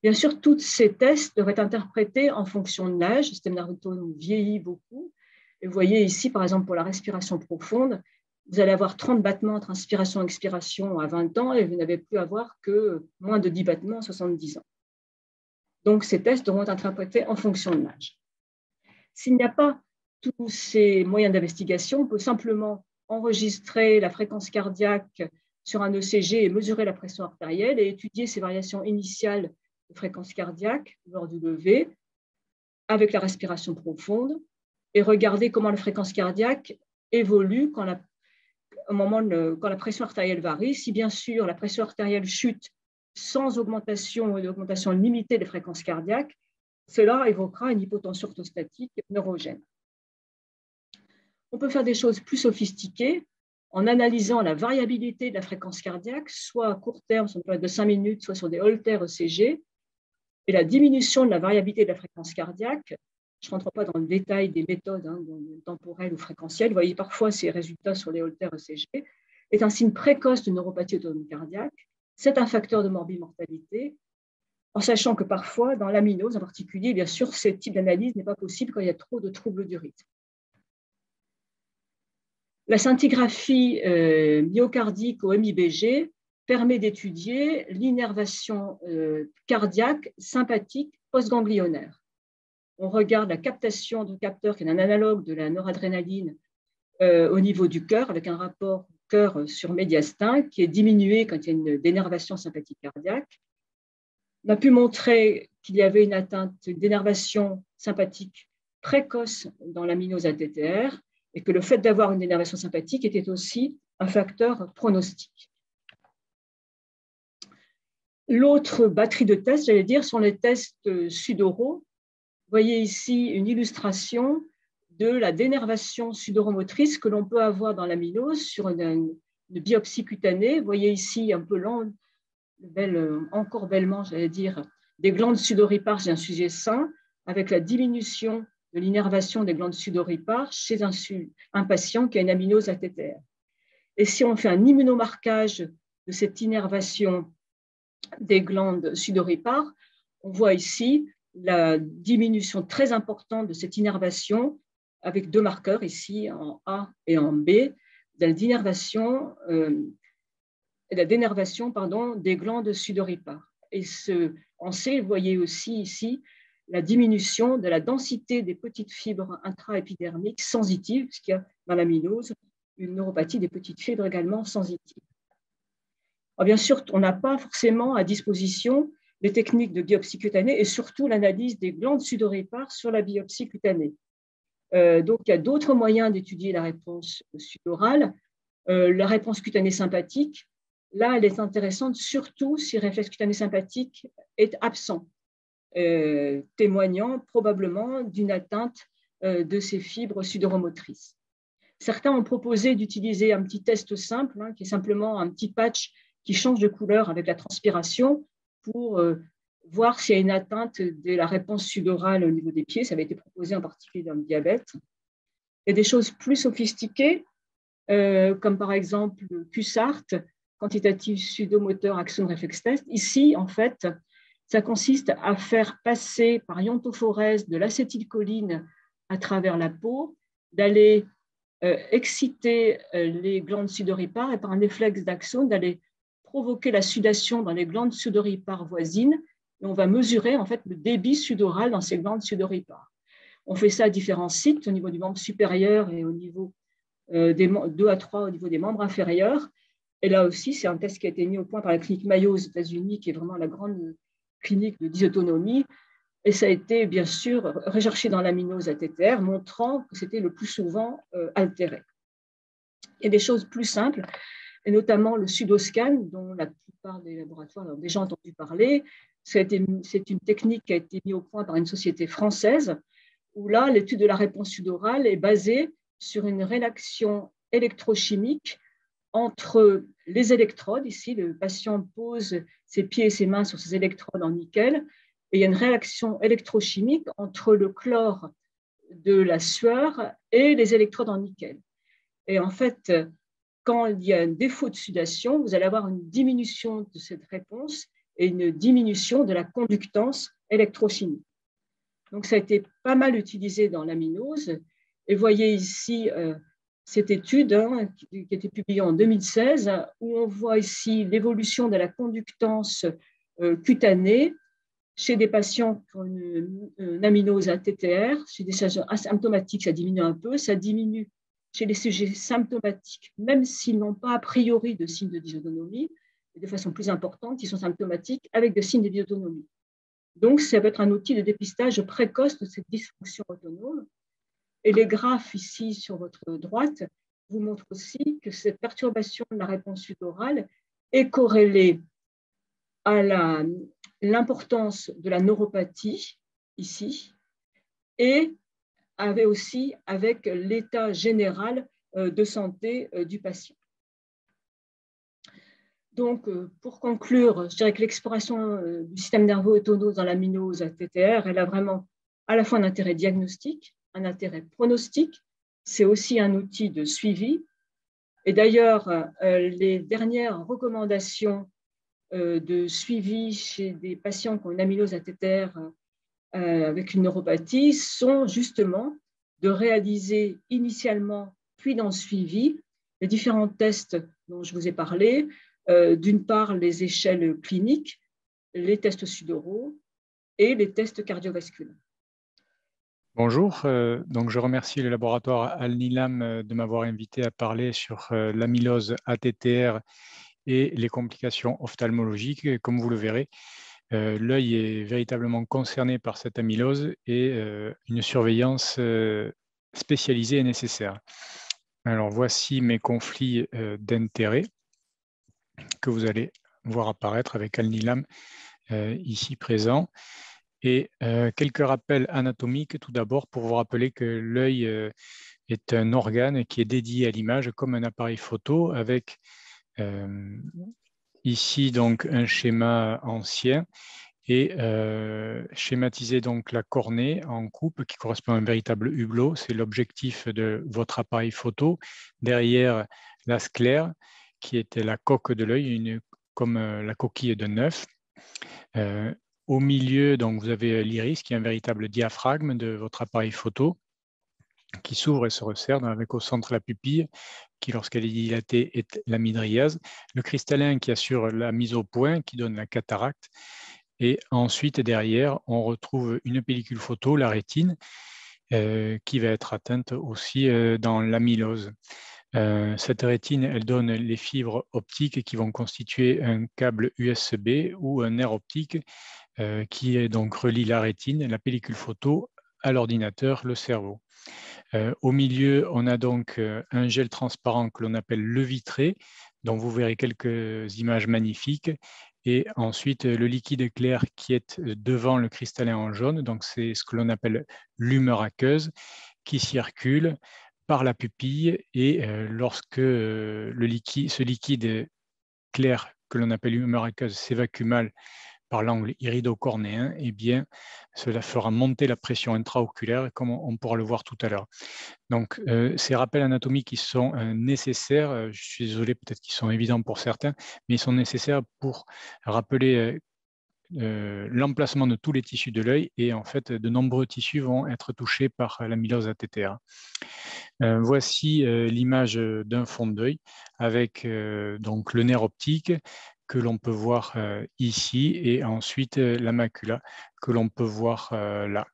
Bien sûr, tous ces tests doivent être interprétés en fonction de l'âge. Le système nerveux autonome vieillit beaucoup. Et vous voyez ici, par exemple, pour la respiration profonde, vous allez avoir 30 battements entre inspiration et expiration à 20 ans et vous n'avez plus à avoir que moins de 10 battements à 70 ans. Donc, ces tests devront être interprétés en fonction de l'âge. S'il n'y a pas tous ces moyens d'investigation, on peut simplement enregistrer la fréquence cardiaque sur un ECG et mesurer la pression artérielle et étudier ces variations initiales de fréquence cardiaque lors du lever avec la respiration profonde et regarder comment la fréquence cardiaque évolue quand la pression artérielle varie. Si bien sûr la pression artérielle chute sans augmentation ou une augmentation limitée des fréquences cardiaques, cela évoquera une hypotension orthostatique neurogène. On peut faire des choses plus sophistiquées en analysant la variabilité de la fréquence cardiaque, soit à court terme sur une période de 5 minutes, soit sur des holters ECG, et la diminution de la variabilité de la fréquence cardiaque. Je ne rentre pas dans le détail des méthodes temporelles ou fréquentielles. Vous voyez parfois ces résultats sur les holters ECG, est un signe précoce de neuropathie autonome cardiaque. C'est un facteur de morbimortalité, en sachant que parfois, dans l'aminose en particulier, bien sûr, ce type d'analyse n'est pas possible quand il y a trop de troubles du rythme. La scintigraphie myocardique au MIBG permet d'étudier l'innervation cardiaque sympathique postganglionnaire. On regarde la captation de capteur qui est un analogue de la noradrénaline au niveau du cœur, avec un rapport cœur sur médiastin qui est diminué quand il y a une dénervation sympathique cardiaque. On a pu montrer qu'il y avait une atteinte d'énervation sympathique précoce dans l'aminose ATTR et que le fait d'avoir une dénervation sympathique était aussi un facteur pronostique. L'autre batterie de tests, j'allais dire, sont les tests sudoraux. Vous voyez ici une illustration de la dénervation sudoromotrice que l'on peut avoir dans l'aminose sur une biopsie cutanée. Vous voyez ici un peu encorbellement, j'allais dire, des glandes sudoripares chez un sujet sain, avec la diminution de l'innervation des glandes sudoripares chez un patient qui a une aminose ATTR. Et si on fait un immunomarquage de cette innervation des glandes sudoripares, on voit ici la diminution très importante de cette innervation avec deux marqueurs ici en A et en B, de la dénervation des glandes sudoripares. Et en C, vous voyez aussi ici la diminution de la densité des petites fibres intraépidermiques sensitives, puisqu'il y a dans l'aminose une neuropathie des petites fibres également sensitives. Alors bien sûr, on n'a pas forcément à disposition les techniques de biopsie cutanée et surtout l'analyse des glandes sudoripares sur la biopsie cutanée. Donc, il y a d'autres moyens d'étudier la réponse sudorale. La réponse cutanée sympathique, là, elle est intéressante, surtout si le réflexe cutané sympathique est absent, témoignant probablement d'une atteinte de ces fibres sudoromotrices. Certains ont proposé d'utiliser un petit test simple, qui est simplement un petit patch qui change de couleur avec la transpiration pour voir s'il y a une atteinte de la réponse sudorale au niveau des pieds. Ça avait été proposé en particulier dans le diabète. Il y a des choses plus sophistiquées, comme par exemple le QSART, quantitative sudomoteur action réflexe test. Ici, en fait, ça consiste à faire passer par iontophorèse de l'acétylcholine à travers la peau, d'aller exciter les glandes sudoripares et par un réflexe d'axone, d'aller provoquer la sudation dans les glandes sudoripares voisines. Et on va mesurer en fait le débit sudoral dans ces glandes sudoripares. On fait ça à différents sites, au niveau du membre supérieur et au niveau des 2 à 3 au niveau des membres inférieurs. Et là aussi, c'est un test qui a été mis au point par la clinique Mayo aux États-Unis, qui est vraiment la grande clinique de dysautonomie. Et ça a été bien sûr recherché dans l'aminose ATTR, montrant que c'était le plus souvent altéré. Il y a des choses plus simples, et notamment le Sudoscan, dont la plupart des laboratoires ont déjà entendu parler. C'est une technique qui a été mise au point par une société française, où là, l'étude de la réponse sudorale est basée sur une réaction électrochimique entre les électrodes. Ici, le patient pose ses pieds et ses mains sur ces électrodes en nickel, et il y a une réaction électrochimique entre le chlore de la sueur et les électrodes en nickel. Et en fait, quand il y a un défaut de sudation, vous allez avoir une diminution de cette réponse et une diminution de la conductance électrochimique. Donc, ça a été pas mal utilisé dans l'aminose. Et vous voyez ici cette étude qui a été publiée en 2016, où on voit ici l'évolution de la conductance cutanée chez des patients qui ont une aminose ATTR. Chez des patients asymptomatiques, ça diminue un peu. Ça diminue chez les sujets symptomatiques, même s'ils n'ont pas a priori de signes de dysautonomie, et de façon plus importante, ils sont symptomatiques avec des signes de dysautonomie. Donc, ça va être un outil de dépistage précoce de cette dysfonction autonome. Et les graphes ici sur votre droite vous montrent aussi que cette perturbation de la réponse sudorale est corrélée à l'importance de la neuropathie ici et aussi avec l'état général de santé du patient. Donc, pour conclure, je dirais que l'exploration du système nerveux autonome dans l'amylose ATTR, elle a vraiment à la fois un intérêt diagnostique, un intérêt pronostique, c'est aussi un outil de suivi. Et d'ailleurs, les dernières recommandations de suivi chez des patients qui ont une amylose ATTR avec une neuropathie sont justement de réaliser initialement, puis dans le suivi, les différents tests dont je vous ai parlé, d'une part les échelles cliniques, les tests sudoraux et les tests cardiovasculaires. Bonjour, donc je remercie le laboratoire Al-Nilam de m'avoir invité à parler sur l'amylose ATTR et les complications ophtalmologiques. Comme vous le verrez, l'œil est véritablement concerné par cette amylose et une surveillance spécialisée est nécessaire. Alors voici mes conflits d'intérêts que vous allez voir apparaître avec Al-Nilam ici présent. Et quelques rappels anatomiques tout d'abord pour vous rappeler que l'œil est un organe qui est dédié à l'image comme un appareil photo avec ici donc un schéma ancien et schématiser donc la cornée en coupe qui correspond à un véritable hublot. C'est l'objectif de votre appareil photo. Derrière la sclère qui était la coque de l'œil, comme la coquille d'un œuf. Au milieu, donc, vous avez l'iris qui est un véritable diaphragme de votre appareil photo qui s'ouvre et se resserre avec au centre la pupille qui, lorsqu'elle est dilatée, est la midriase. Le cristallin qui assure la mise au point qui donne la cataracte. Et ensuite, derrière, on retrouve une pellicule photo, la rétine, qui va être atteinte aussi dans l'amylose. Cette rétine, elle donne les fibres optiques qui vont constituer un câble USB ou un nerf optique qui donc relie la rétine, la pellicule photo, à l'ordinateur, le cerveau. Au milieu, on a donc un gel transparent que l'on appelle le vitré, dont vous verrez quelques images magnifiques. Et ensuite, le liquide clair qui est devant le cristallin en jaune, donc c'est ce que l'on appelle l'humeur aqueuse, qui circule par la pupille. Et lorsque ce liquide clair que l'on appelle humeur aqueuse s'évacue mal par l'angle irido-cornéen, eh bien, cela fera monter la pression intraoculaire, comme on pourra le voir tout à l'heure. Donc, ces rappels anatomiques qui sont nécessaires, je suis désolé, peut-être qu'ils sont évidents pour certains, mais ils sont nécessaires pour rappeler l'emplacement de tous les tissus de l'œil et en fait, de nombreux tissus vont être touchés par l'amylose ATTR. Voici l'image d'un fond d'œil avec donc le nerf optique que l'on peut voir ici et ensuite la macula que l'on peut voir là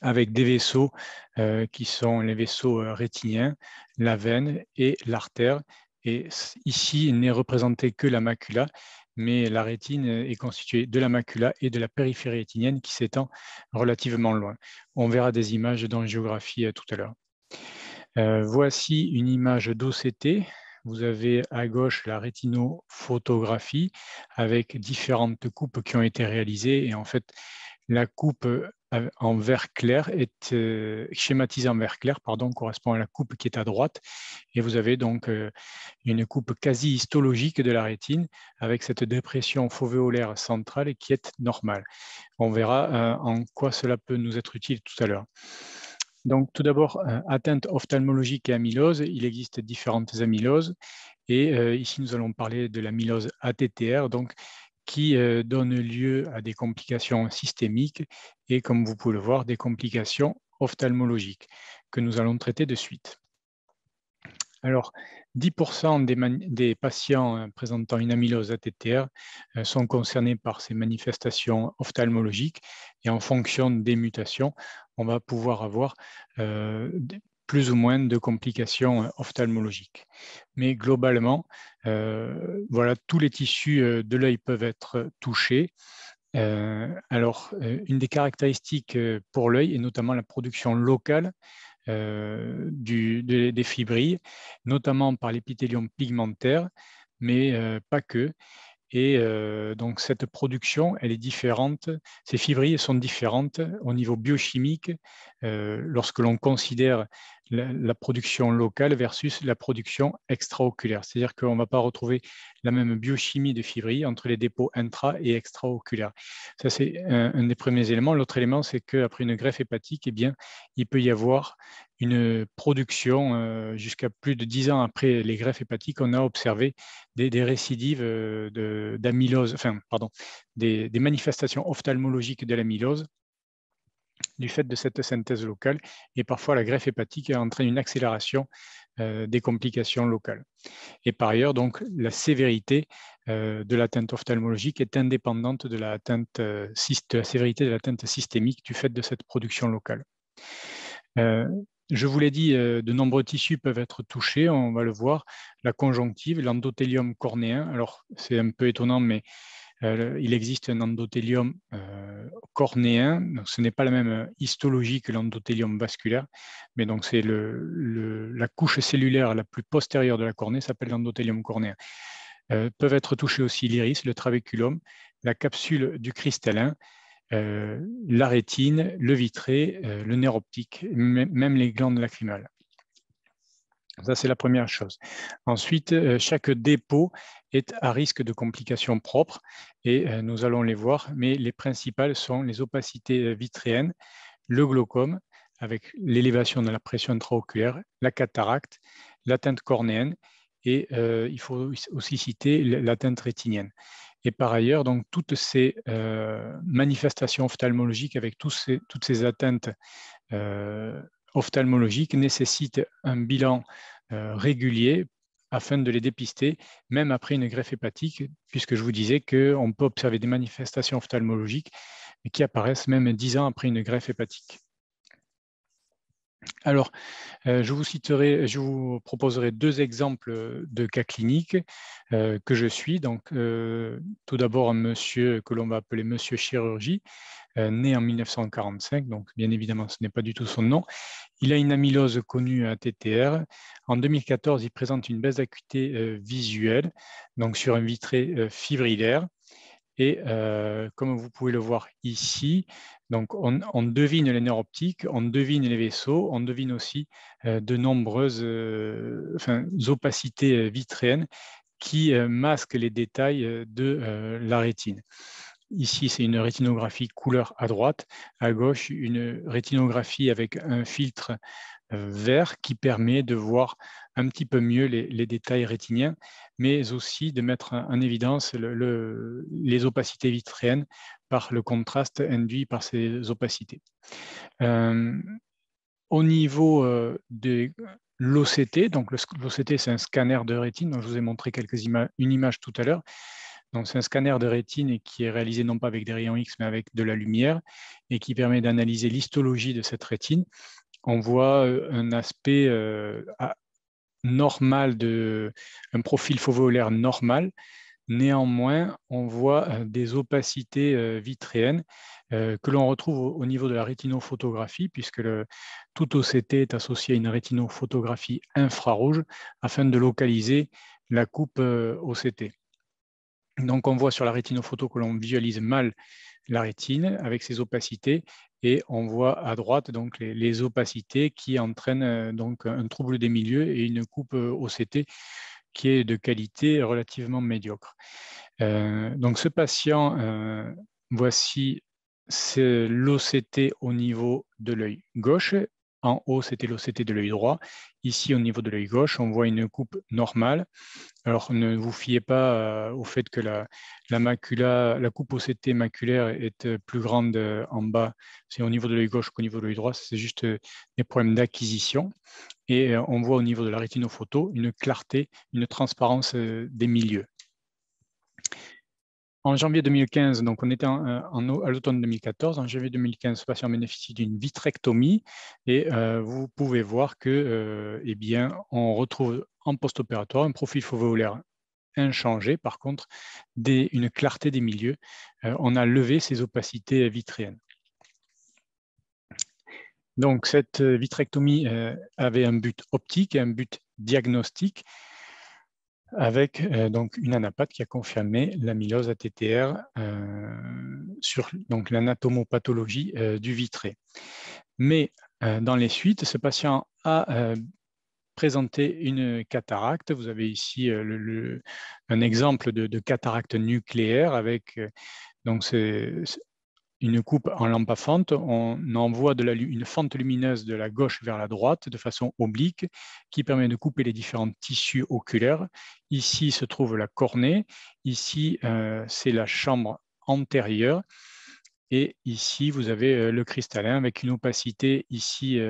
avec des vaisseaux qui sont les vaisseaux rétiniens, la veine et l'artère. Et ici, il n'est représenté que la macula, mais la rétine est constituée de la macula et de la périphérie rétinienne qui s'étend relativement loin. On verra des images dans géographie tout à l'heure. Voici une image d'OCT. Vous avez à gauche la rétinophotographie avec différentes coupes qui ont été réalisées. Et en fait, la coupe en vert clair est schématisée en vert clair, pardon, correspond à la coupe qui est à droite. Et vous avez donc une coupe quasi histologique de la rétine avec cette dépression fovéolaire centrale qui est normale. On verra en quoi cela peut nous être utile tout à l'heure. Donc, tout d'abord, atteinte ophtalmologique et amylose. Il existe différentes amyloses. Et ici, nous allons parler de l'amylose ATTR, donc, qui donne lieu à des complications systémiques et, comme vous pouvez le voir, des complications ophtalmologiques que nous allons traiter de suite. Alors, 10% des patients présentant une amylose ATTR sont concernés par ces manifestations ophtalmologiques et en fonction des mutations, on va pouvoir avoir plus ou moins de complications ophtalmologiques. Mais globalement, voilà, tous les tissus de l'œil peuvent être touchés. Une des caractéristiques pour l'œil est notamment la production locale des fibrilles, notamment par l'épithélium pigmentaire, mais pas que. Et donc, cette production, elle est différente. Ces fibrilles sont différentes au niveau biochimique lorsque l'on considère la production locale versus la production extraoculaire. C'est-à-dire qu'on ne va pas retrouver la même biochimie de fibrilles entre les dépôts intra- et extraoculaires. Ça, c'est un des premiers éléments. L'autre élément, c'est qu'après une greffe hépatique, eh bien, il peut y avoir une production jusqu'à plus de 10 ans après les greffes hépatiques. On a observé des récidives d'amylose, enfin, pardon, des manifestations ophtalmologiques de l'amylose du fait de cette synthèse locale. Et parfois, la greffe hépatique entraîne une accélération des complications locales. Et par ailleurs, donc, la sévérité de l'atteinte ophtalmologique est indépendante de la sévérité de l'atteinte systémique du fait de cette production locale. Je vous l'ai dit, de nombreux tissus peuvent être touchés, on va le voir, la conjonctive, l'endothélium cornéen. Alors, c'est un peu étonnant, mais il existe un endothélium cornéen. Donc, ce n'est pas la même histologie que l'endothélium vasculaire, mais donc c'est la couche cellulaire la plus postérieure de la cornée, s'appelle l'endothélium cornéen. Peuvent être touchés aussi l'iris, le trabéculum, la capsule du cristallin, la rétine, le vitré, le nerf optique, même les glandes lacrymales. Ça, c'est la première chose. Ensuite, chaque dépôt est à risque de complications propres et nous allons les voir, mais les principales sont les opacités vitréennes, le glaucome avec l'élévation de la pression intraoculaire, la cataracte, l'atteinte cornéenne et il faut aussi citer l'atteinte rétinienne. Et par ailleurs, donc, toutes ces manifestations ophtalmologiques avec toutes ces atteintes ophtalmologiques nécessitent un bilan régulier afin de les dépister, même après une greffe hépatique, puisque je vous disais qu'on peut observer des manifestations ophtalmologiques qui apparaissent même 10 ans après une greffe hépatique. Alors, je vous proposerai 2 exemples de cas cliniques que je suis. Donc, tout d'abord, un monsieur que l'on va appeler monsieur chirurgie, né en 1945, donc bien évidemment, ce n'est pas du tout son nom. Il a une amylose connue à TTR. En 2014, il présente une baisse d'acuité visuelle, donc sur un vitré fibrillaire. Et comme vous pouvez le voir ici, donc on devine les nerfs optiques, on devine les vaisseaux, on devine aussi de nombreuses opacités vitréennes qui masquent les détails de la rétine. Ici, c'est une rétinographie couleur à droite. À gauche, une rétinographie avec un filtre vert qui permet de voir un petit peu mieux les détails rétiniens, mais aussi de mettre en évidence les opacités vitréennes par le contraste induit par ces opacités. Au niveau de l'OCT, donc l'OCT, c'est un scanner de rétine, dont je vous ai montré une image tout à l'heure. Donc, c'est un scanner de rétine qui est réalisé non pas avec des rayons X, mais avec de la lumière et qui permet d'analyser l'histologie de cette rétine. On voit un aspect normal, un profil foveolaire normal. Néanmoins, on voit des opacités vitréennes que l'on retrouve au niveau de la rétinophotographie, puisque tout OCT est associé à une rétinophotographie infrarouge afin de localiser la coupe OCT. Donc, on voit sur la rétinophoto que l'on visualise mal la rétine avec ses opacités et on voit à droite donc les opacités qui entraînent donc un trouble des milieux et une coupe OCT qui est de qualité relativement médiocre. Donc, ce patient, voici l'OCT au niveau de l'œil gauche. En haut, c'était l'OCT de l'œil droit. Ici, au niveau de l'œil gauche, on voit une coupe normale. Alors, ne vous fiez pas au fait que la coupe OCT maculaire est plus grande en bas, c'est au niveau de l'œil gauche qu'au niveau de l'œil droit, c'est juste des problèmes d'acquisition. Et on voit au niveau de la rétinophoto une clarté, une transparence des milieux. En janvier 2015, donc on était à l'automne 2014, en janvier 2015, ce patient bénéficie d'une vitrectomie et vous pouvez voir que, eh bien, on retrouve en post-opératoire un profil foveolaire inchangé, par contre, une clarté des milieux. On a levé ces opacités vitréennes. Donc, cette vitrectomie avait un but optique et un but diagnostique, avec donc une anapathe qui a confirmé l'amylose ATTR sur l'anatomopathologie du vitré. Mais dans les suites, ce patient a présenté une cataracte. Vous avez ici un exemple de cataracte nucléaire avec donc une coupe en lampe à fente. On envoie une fente lumineuse de la gauche vers la droite de façon oblique qui permet de couper les différents tissus oculaires. Ici se trouve la cornée, ici c'est la chambre antérieure et ici vous avez le cristallin avec une opacité ici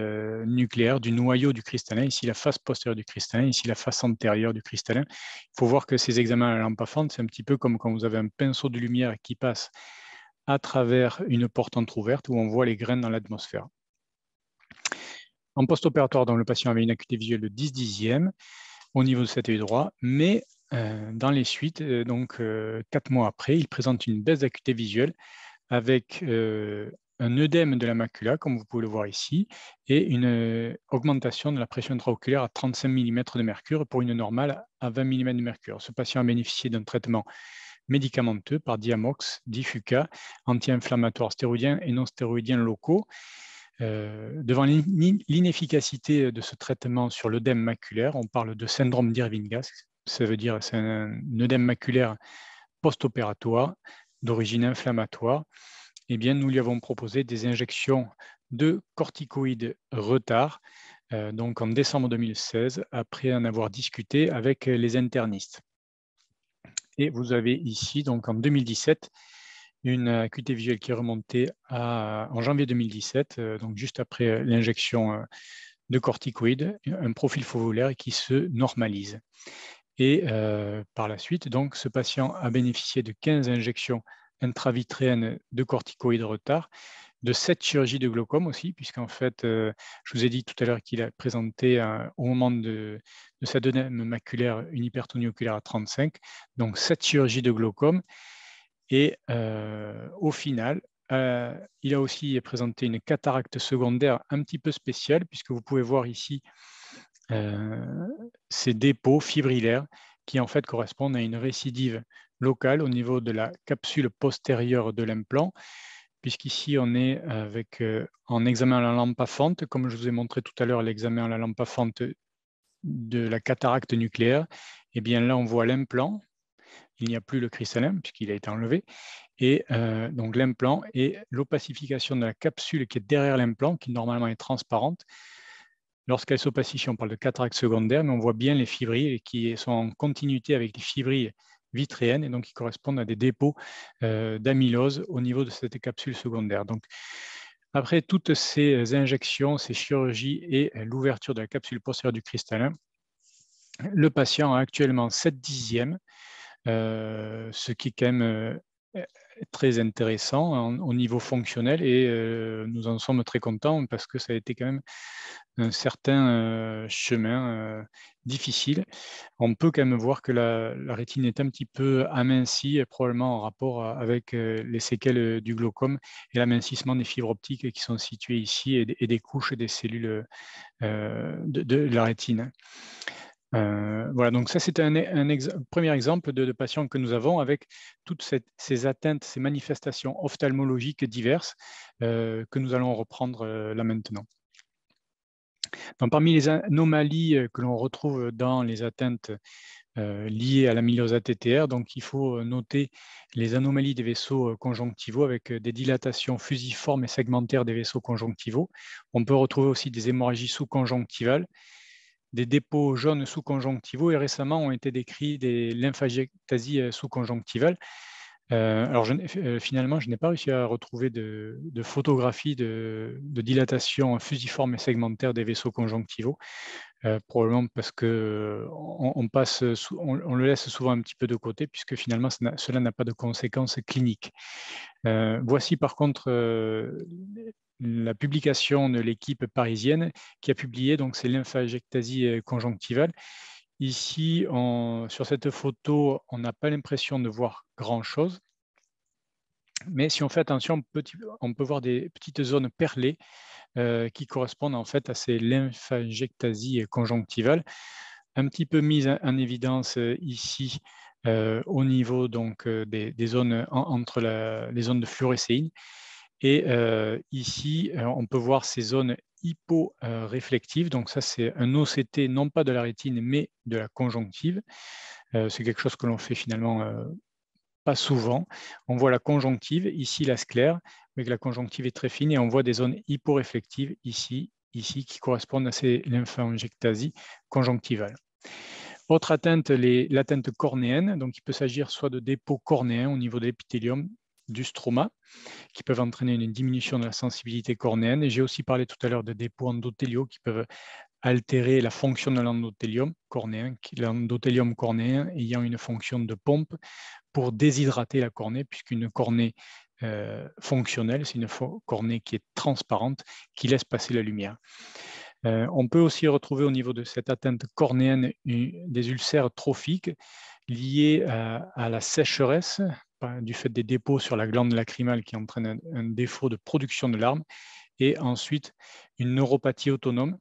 nucléaire du noyau du cristallin, ici la face postérieure du cristallin, ici la face antérieure du cristallin. Il faut voir que ces examens à la lampe à fente, c'est un petit peu comme quand vous avez un pinceau de lumière qui passe à travers une porte entrouverte où on voit les graines dans l'atmosphère. En post-opératoire, le patient avait une acuité visuelle de 10/10 au niveau de cet œil droit, mais dans les suites, 4 mois après, il présente une baisse d'acuité visuelle avec un œdème de la macula, comme vous pouvez le voir ici, et une augmentation de la pression intraoculaire à 35 mm de mercure pour une normale à 20 mm de mercure. Ce patient a bénéficié d'un traitement médicamenteux par Diamox, Diffuca, anti-inflammatoires stéroïdiens et non stéroïdiens locaux. Devant l'inefficacité de ce traitement sur l'œdème maculaire, on parle de syndrome d'Irving-Gask. Ça veut dire que c'est un œdème maculaire post-opératoire d'origine inflammatoire. Eh bien, nous lui avons proposé des injections de corticoïdes retard, donc en décembre 2016, après en avoir discuté avec les internistes. Et vous avez ici, donc en 2017, une acuité visuelle qui est remontée en janvier 2017, donc juste après l'injection de corticoïdes, un profil foveolaire qui se normalise. Et par la suite, donc, ce patient a bénéficié de 15 injections intravitréennes de corticoïdes retard, de 7 chirurgies de glaucome aussi, puisqu'en fait, je vous ai dit tout à l'heure qu'il a présenté au moment de sa œdème maculaire une hypertonie oculaire à 35, donc 7 chirurgies de glaucome. Et au final, il a aussi présenté une cataracte secondaire un petit peu spéciale, puisque vous pouvez voir ici ces dépôts fibrillaires qui en fait correspondent à une récidive locale au niveau de la capsule postérieure de l'implant, puisqu'ici on est avec en examen à la lampe à fente, comme je vous ai montré tout à l'heure l'examen à la lampe à fente de la cataracte nucléaire. Et bien là on voit l'implant, il n'y a plus le cristallin puisqu'il a été enlevé, et donc l'implant et l'opacification de la capsule qui est derrière l'implant, qui normalement est transparente. Lorsqu'elle s'opacifie, on parle de cataracte secondaire, mais on voit bien les fibrilles qui sont en continuité avec les fibrilles vitréennes et donc qui correspondent à des dépôts d'amylose au niveau de cette capsule secondaire. Donc, après toutes ces injections, ces chirurgies et l'ouverture de la capsule postérieure du cristallin, le patient a actuellement 7/10, ce qui est quand même très intéressant au niveau fonctionnel et nous en sommes très contents parce que ça a été quand même un certain chemin difficile. On peut quand même voir que la rétine est un petit peu amincie, probablement en rapport avec les séquelles du glaucome et l'amincissement des fibres optiques qui sont situées ici et des couches des cellules de la rétine. Voilà, donc ça c'est un premier exemple de patient que nous avons avec toutes ces atteintes, ces manifestations ophtalmologiques diverses que nous allons reprendre là maintenant. Donc, parmi les anomalies que l'on retrouve dans les atteintes liées à l'amylose ATTR, donc il faut noter les anomalies des vaisseaux conjonctivaux avec des dilatations fusiformes et segmentaires des vaisseaux conjonctivaux. On peut retrouver aussi des hémorragies sous-conjonctivales, des dépôts jaunes sous-conjonctivaux et récemment ont été décrits des lymphangiectasies sous-conjonctivales Alors, finalement, je n'ai pas réussi à retrouver de photographie de dilatation fusiforme et segmentaire des vaisseaux conjonctivaux, probablement parce que on le laisse souvent un petit peu de côté, puisque finalement, cela n'a pas de conséquences cliniques. Voici par contre la publication de l'équipe parisienne qui a publié donc, ces lymphangiectasies conjonctivales. Ici, sur cette photo, on n'a pas l'impression de voir grand-chose. Mais si on fait attention, on peut voir des petites zones perlées qui correspondent en fait à ces lymphangiectasies conjonctivales, un petit peu mises en évidence ici au niveau donc, des zones entre les zones de fluorescéine. Et ici, on peut voir ces zones hyporéflectives. Donc ça, c'est un OCT, non pas de la rétine, mais de la conjonctive. C'est quelque chose que l'on fait finalement pas souvent. On voit la conjonctive, ici la sclère, mais que la conjonctive est très fine, et on voit des zones hyporéflectives ici qui correspondent à ces lymphangiectasies conjonctivales. Autre atteinte, l'atteinte cornéenne. Donc il peut s'agir soit de dépôts cornéens au niveau de l'épithélium, du stroma, qui peuvent entraîner une diminution de la sensibilité cornéenne. Et j'ai aussi parlé tout à l'heure de dépôts endothéliaux qui peuvent altérer la fonction de l'endothélium cornéen, l'endothélium cornéen ayant une fonction de pompe pour déshydrater la cornée, puisqu'une cornée fonctionnelle, c'est une cornée qui est transparente, qui laisse passer la lumière. On peut aussi retrouver au niveau de cette atteinte cornéenne des ulcères trophiques liés à la sécheresse, du fait des dépôts sur la glande lacrymale qui entraîne un défaut de production de larmes, et ensuite une neuropathie autonome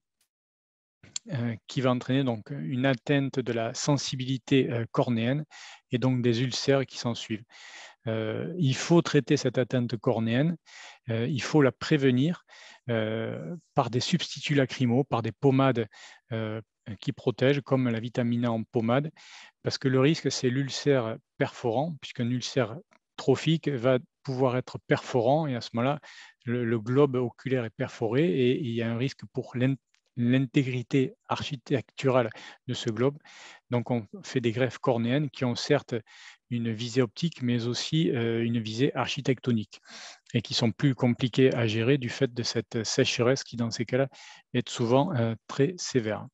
qui va entraîner donc une atteinte de la sensibilité cornéenne et donc des ulcères qui s'en suivent. Il faut traiter cette atteinte cornéenne, il faut la prévenir par des substituts lacrymaux, par des pommades qui protègent, comme la vitamine A en pommade, parce que le risque, c'est l'ulcère perforant, puisqu'un ulcère trophique va pouvoir être perforant, et à ce moment-là, le globe oculaire est perforé, et il y a un risque pour l'intégrité architecturale de ce globe. Donc, on fait des greffes cornéennes qui ont certes une visée optique, mais aussi une visée architectonique, et qui sont plus compliquées à gérer du fait de cette sécheresse qui, dans ces cas-là, est souvent très sévère.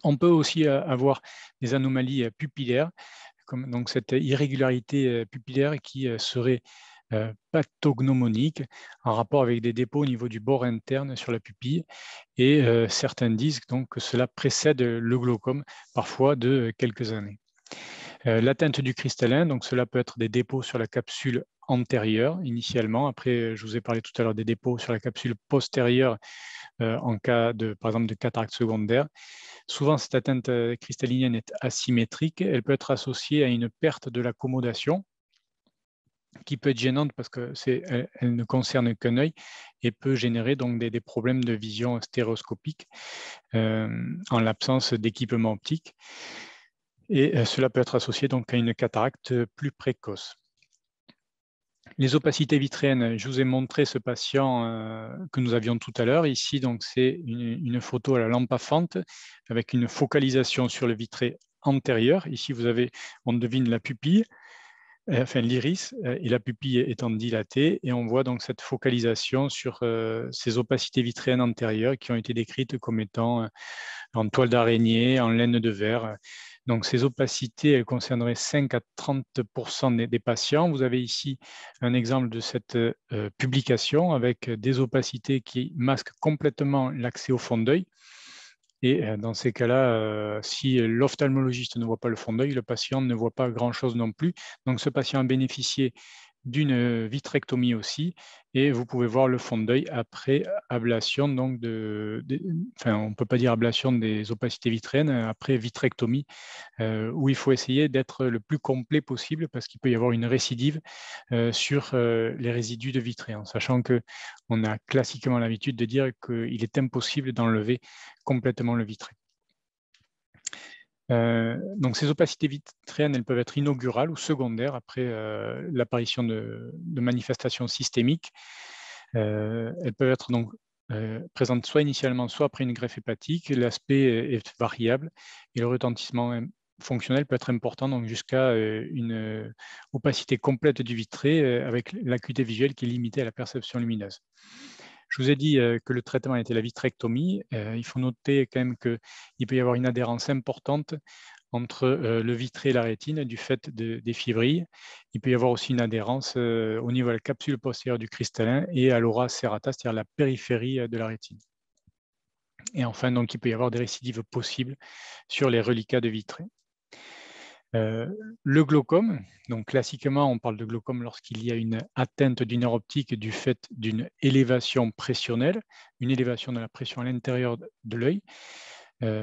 On peut aussi avoir des anomalies pupillaires, comme donc cette irrégularité pupillaire qui serait pathognomonique, en rapport avec des dépôts au niveau du bord interne sur la pupille, et certains disent donc que cela précède le glaucome, parfois de quelques années. L'atteinte du cristallin, donc cela peut être des dépôts sur la capsule antérieure initialement. Après, je vous ai parlé tout à l'heure des dépôts sur la capsule postérieure en cas par exemple de cataracte secondaire. Souvent, cette atteinte cristallinienne est asymétrique. Elle peut être associée à une perte de l'accommodation, qui peut être gênante parce qu'elle ne concerne qu'un œil, et peut générer donc des problèmes de vision stéréoscopique en l'absence d'équipement optique. Et cela peut être associé donc à une cataracte plus précoce. Les opacités vitréennes, je vous ai montré ce patient que nous avions tout à l'heure. Ici, donc, c'est une photo à la lampe à fente avec une focalisation sur le vitré antérieur. Ici, on devine la pupille, enfin l'iris, et la pupille étant dilatée, et on voit donc cette focalisation sur ces opacités vitréennes antérieures qui ont été décrites comme étant en toile d'araignée, en laine de verre. Donc, ces opacités, elles concerneraient 5 à 30% des patients. Vous avez ici un exemple de cette publication avec des opacités qui masquent complètement l'accès au fond d'œil. Et dans ces cas-là, si l'ophtalmologiste ne voit pas le fond d'œil, le patient ne voit pas grand-chose non plus. Donc, ce patient a bénéficié d'une vitrectomie aussi, et vous pouvez voir le fond d'œil après ablation, donc enfin, on ne peut pas dire ablation des opacités vitréennes, après vitrectomie, où il faut essayer d'être le plus complet possible, parce qu'il peut y avoir une récidive sur les résidus de vitré, en sachant qu'on a classiquement l'habitude de dire qu'il est impossible d'enlever complètement le vitré. Donc, ces opacités vitréennes, elles peuvent être inaugurales ou secondaires après l'apparition de manifestations systémiques. Elles peuvent être donc présentes soit initialement, soit après une greffe hépatique. L'aspect est variable et le retentissement fonctionnel peut être important, donc jusqu'à une opacité complète du vitré avec l'acuité visuelle qui est limitée à la perception lumineuse. Je vous ai dit que le traitement était la vitrectomie. Il faut noter quand même qu'il peut y avoir une adhérence importante entre le vitré et la rétine du fait des fibrilles. Il peut y avoir aussi une adhérence au niveau de la capsule postérieure du cristallin et à l'aura serrata, c'est-à-dire la périphérie de la rétine. Et enfin, donc, il peut y avoir des récidives possibles sur les reliquats de vitré. Le glaucome, donc classiquement, on parle de glaucome lorsqu'il y a une atteinte du nerf optique du fait d'une élévation pressionnelle, une élévation de la pression à l'intérieur de l'œil.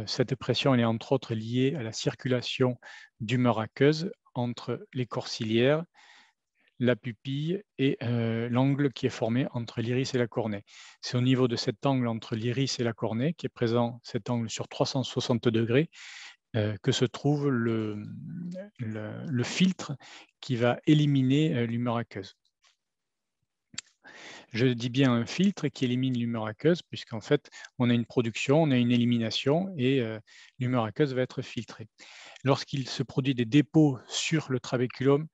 Cette pression elle est entre autres liée à la circulation d'humeur aqueuse entre les corps ciliaires, la pupille et l'angle qui est formé entre l'iris et la cornée. C'est au niveau de cet angle entre l'iris et la cornée, qui est présent cet angle sur 360 degrés, que se trouve le filtre qui va éliminer l'humeur aqueuse. Je dis bien un filtre qui élimine l'humeur aqueuse, puisqu'en fait, on a une production, on a une élimination, et l'humeur aqueuse va être filtrée. Lorsqu'il se produit des dépôts sur le trabéculum,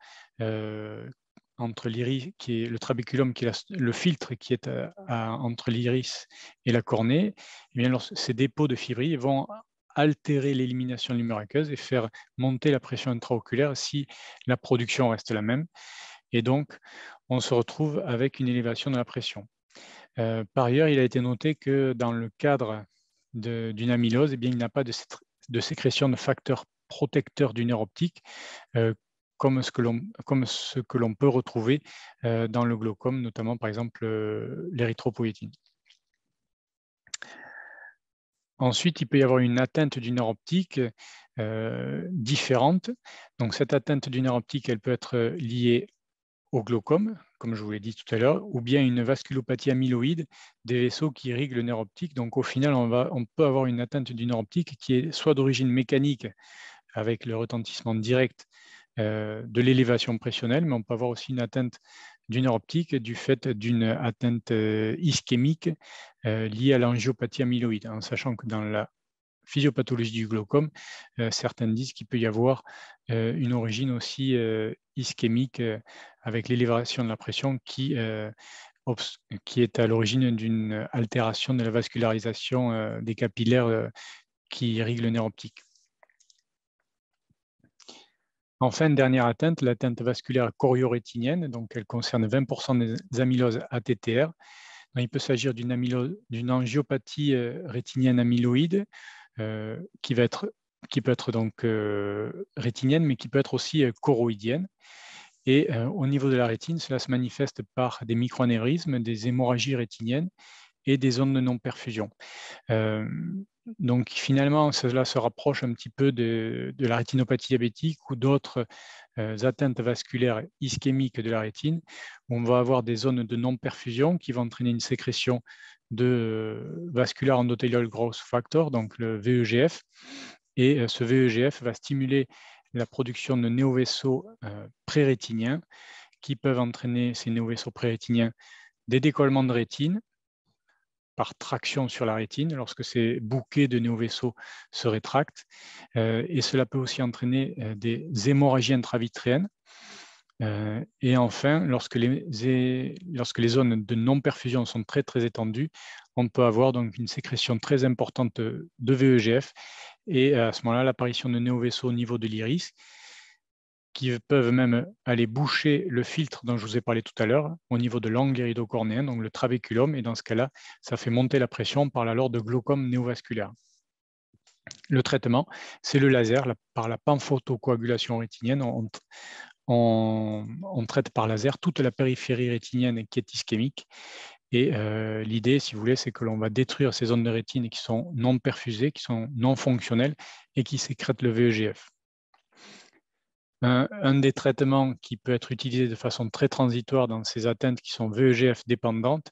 entre l'iris, qui est le trabéculum, qui est le filtre qui est entre l'iris et la cornée, eh bien, ces dépôts de fibrilles vont altérer l'élimination de l'humeur aqueuse et faire monter la pression intraoculaire si la production reste la même. Et donc, on se retrouve avec une élévation de la pression. Par ailleurs, il a été noté que dans le cadre d'une amylose, eh bien, il n'y a pas de sécrétion de facteurs protecteurs du nerf optique, comme ce que l'on peut retrouver dans le glaucome, notamment par exemple l'érythropoïétine. Ensuite, il peut y avoir une atteinte du nerf optique différente. Donc, cette atteinte du nerf optique, elle peut être liée au glaucome, comme je vous l'ai dit tout à l'heure, ou bien une vasculopathie amyloïde des vaisseaux qui irriguent le nerf optique. Donc, au final, on peut avoir une atteinte du nerf optique qui est soit d'origine mécanique, avec le retentissement direct de l'élévation pressionnelle, mais on peut avoir aussi une atteinte du nerf optique du fait d'une atteinte ischémique liée à l'angiopathie amyloïde, en sachant que dans la physiopathologie du glaucome, certains disent qu'il peut y avoir une origine aussi ischémique avec l'élévation de la pression qui est à l'origine d'une altération de la vascularisation des capillaires qui irriguent le nerf optique. Enfin, dernière atteinte, l'atteinte vasculaire choriorétinienne, donc elle concerne 20% des amyloses ATTR. Donc, il peut s'agir d'une angiopathie rétinienne amyloïde qui peut être donc rétinienne, mais qui peut être aussi choroïdienne. Et au niveau de la rétine, cela se manifeste par des microanévrismes, des hémorragies rétiniennes et des zones de non-perfusion. Donc finalement, cela se rapproche un petit peu de la rétinopathie diabétique ou d'autres atteintes vasculaires ischémiques de la rétine, où on va avoir des zones de non-perfusion qui vont entraîner une sécrétion de vascular endothelial growth factor, donc le VEGF, et ce VEGF va stimuler la production de néovaisseaux prérétiniens qui peuvent entraîner ces néovaisseaux prérétiniens des décollements de rétine par traction sur la rétine lorsque ces bouquets de néovaisseaux se rétractent. Et cela peut aussi entraîner des hémorragies intravitréennes. Et enfin, lorsque les zones de non-perfusion sont très, très étendues, on peut avoir donc une sécrétion très importante de VEGF et à ce moment-là, l'apparition de néovaisseaux au niveau de l'iris qui peuvent même aller boucher le filtre dont je vous ai parlé tout à l'heure au niveau de l'angle iridocornéen, donc le trabéculum, et dans ce cas-là, ça fait monter la pression par la lore de glaucome néovasculaire. Le traitement, c'est le laser. Par la panphotocoagulation rétinienne, on traite par laser toute la périphérie rétinienne qui est ischémique. Et l'idée, si vous voulez, c'est que l'on va détruire ces zones de rétine qui sont non perfusées, qui sont non fonctionnelles et qui sécrètent le VEGF. Un des traitements qui peut être utilisé de façon très transitoire dans ces atteintes qui sont VEGF dépendantes,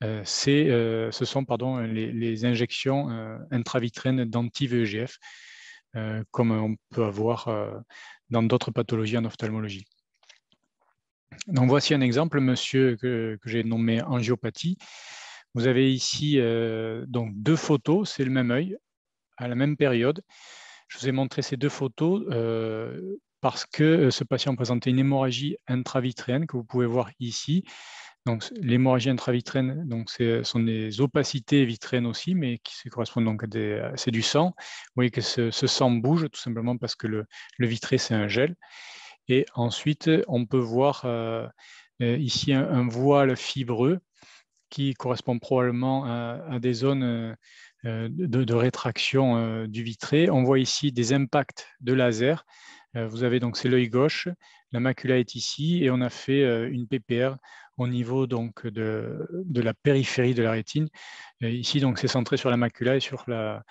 ce sont les injections intravitréennes d'anti-VEGF, comme on peut avoir dans d'autres pathologies en ophtalmologie. Donc voici un exemple, monsieur, que j'ai nommé angiopathie. Vous avez ici donc deux photos, c'est le même œil, à la même période. Je vous ai montré ces deux photos parce que ce patient présentait une hémorragie intravitréenne que vous pouvez voir ici. Donc, l'hémorragie intravitréenne, ce sont des opacités vitréennes aussi, mais qui correspondent donc à c'est du sang. Vous voyez que ce sang bouge tout simplement parce que le vitré, c'est un gel. Et ensuite, on peut voir ici un voile fibreux qui correspond probablement à des zones de rétraction du vitré. On voit ici des impacts de laser. Vous avez donc, c'est l'œil gauche, la macula est ici, et on a fait une PPR au niveau donc de la périphérie de la rétine. Ici, donc, c'est centré sur la macula et sur la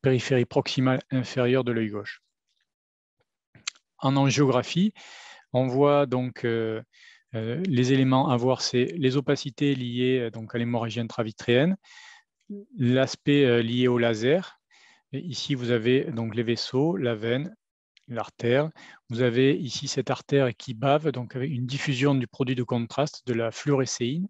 périphérie proximale inférieure de l'œil gauche. En angiographie, on voit donc les éléments à voir, c'est les opacités liées donc à l'hémorragie intravitréenne, l'aspect lié au laser. Et ici, vous avez donc les vaisseaux, la veine, l'artère. Vous avez ici cette artère qui bave, donc avec une diffusion du produit de contraste, de la fluorescéine.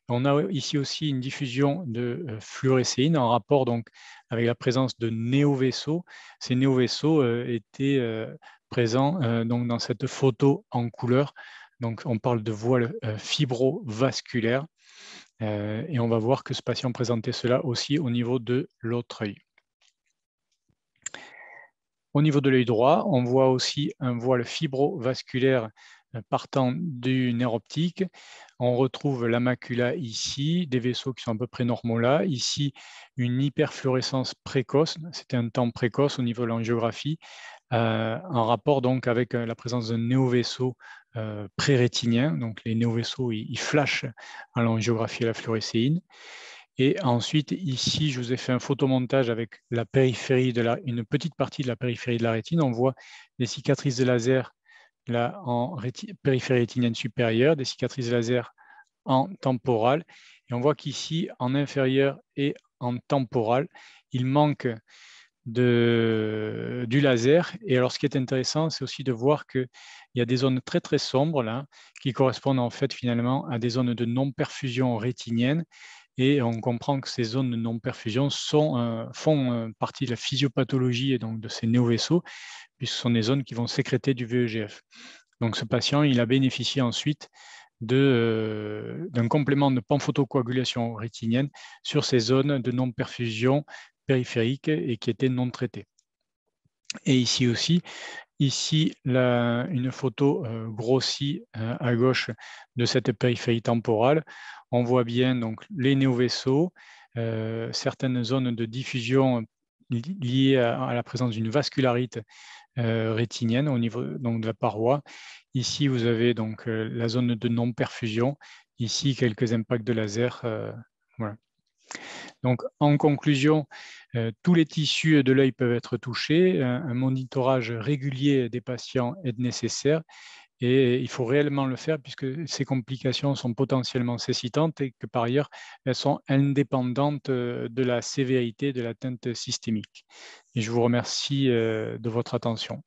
On a ici aussi une diffusion de fluorescéine en rapport donc avec la présence de néovaisseaux. Ces néovaisseaux étaient présents donc dans cette photo en couleur. Donc on parle de voile fibrovasculaire et on va voir que ce patient présentait cela aussi au niveau de l'autre œil. Au niveau de l'œil droit, on voit aussi un voile fibrovasculaire partant du nerf optique. On retrouve la macula ici, des vaisseaux qui sont à peu près normaux là. Ici, une hyperfluorescence précoce, c'était un temps précoce au niveau de l'angiographie, en rapport donc avec la présence d'un néovaisseau pré-rétinien. Donc les néovaisseaux, ils flashent à l'angiographie et à la fluorescéine. Et ensuite, ici, je vous ai fait un photomontage avec la périphérie une petite partie de la périphérie de la rétine. On voit des cicatrices de laser là en périphérie rétinienne supérieure, des cicatrices de laser en temporale. Et on voit qu'ici, en inférieur et en temporale, il manque du laser. Et alors, ce qui est intéressant, c'est aussi de voir qu'il y a des zones très, très sombres là, qui correspondent en fait finalement à des zones de non-perfusion rétinienne. Et on comprend que ces zones de non-perfusion font partie de la physiopathologie et donc de ces néovaisseaux, puisque ce sont des zones qui vont sécréter du VEGF. Donc ce patient, il a bénéficié ensuite d'un complément de panphotocoagulation rétinienne sur ces zones de non-perfusion périphérique et qui étaient non traitées. Et ici aussi, une photo grossie à gauche de cette périphérie temporale. On voit bien donc les néovaisseaux, certaines zones de diffusion liées à la présence d'une vascularite rétinienne au niveau donc, de la paroi. Ici, vous avez donc la zone de non-perfusion. Ici, quelques impacts de laser. Voilà. Donc, en conclusion, tous les tissus de l'œil peuvent être touchés. Un monitorage régulier des patients est nécessaire et il faut réellement le faire puisque ces complications sont potentiellement cécitantes et que par ailleurs, elles sont indépendantes de la sévérité de l'atteinte systémique. Et je vous remercie de votre attention.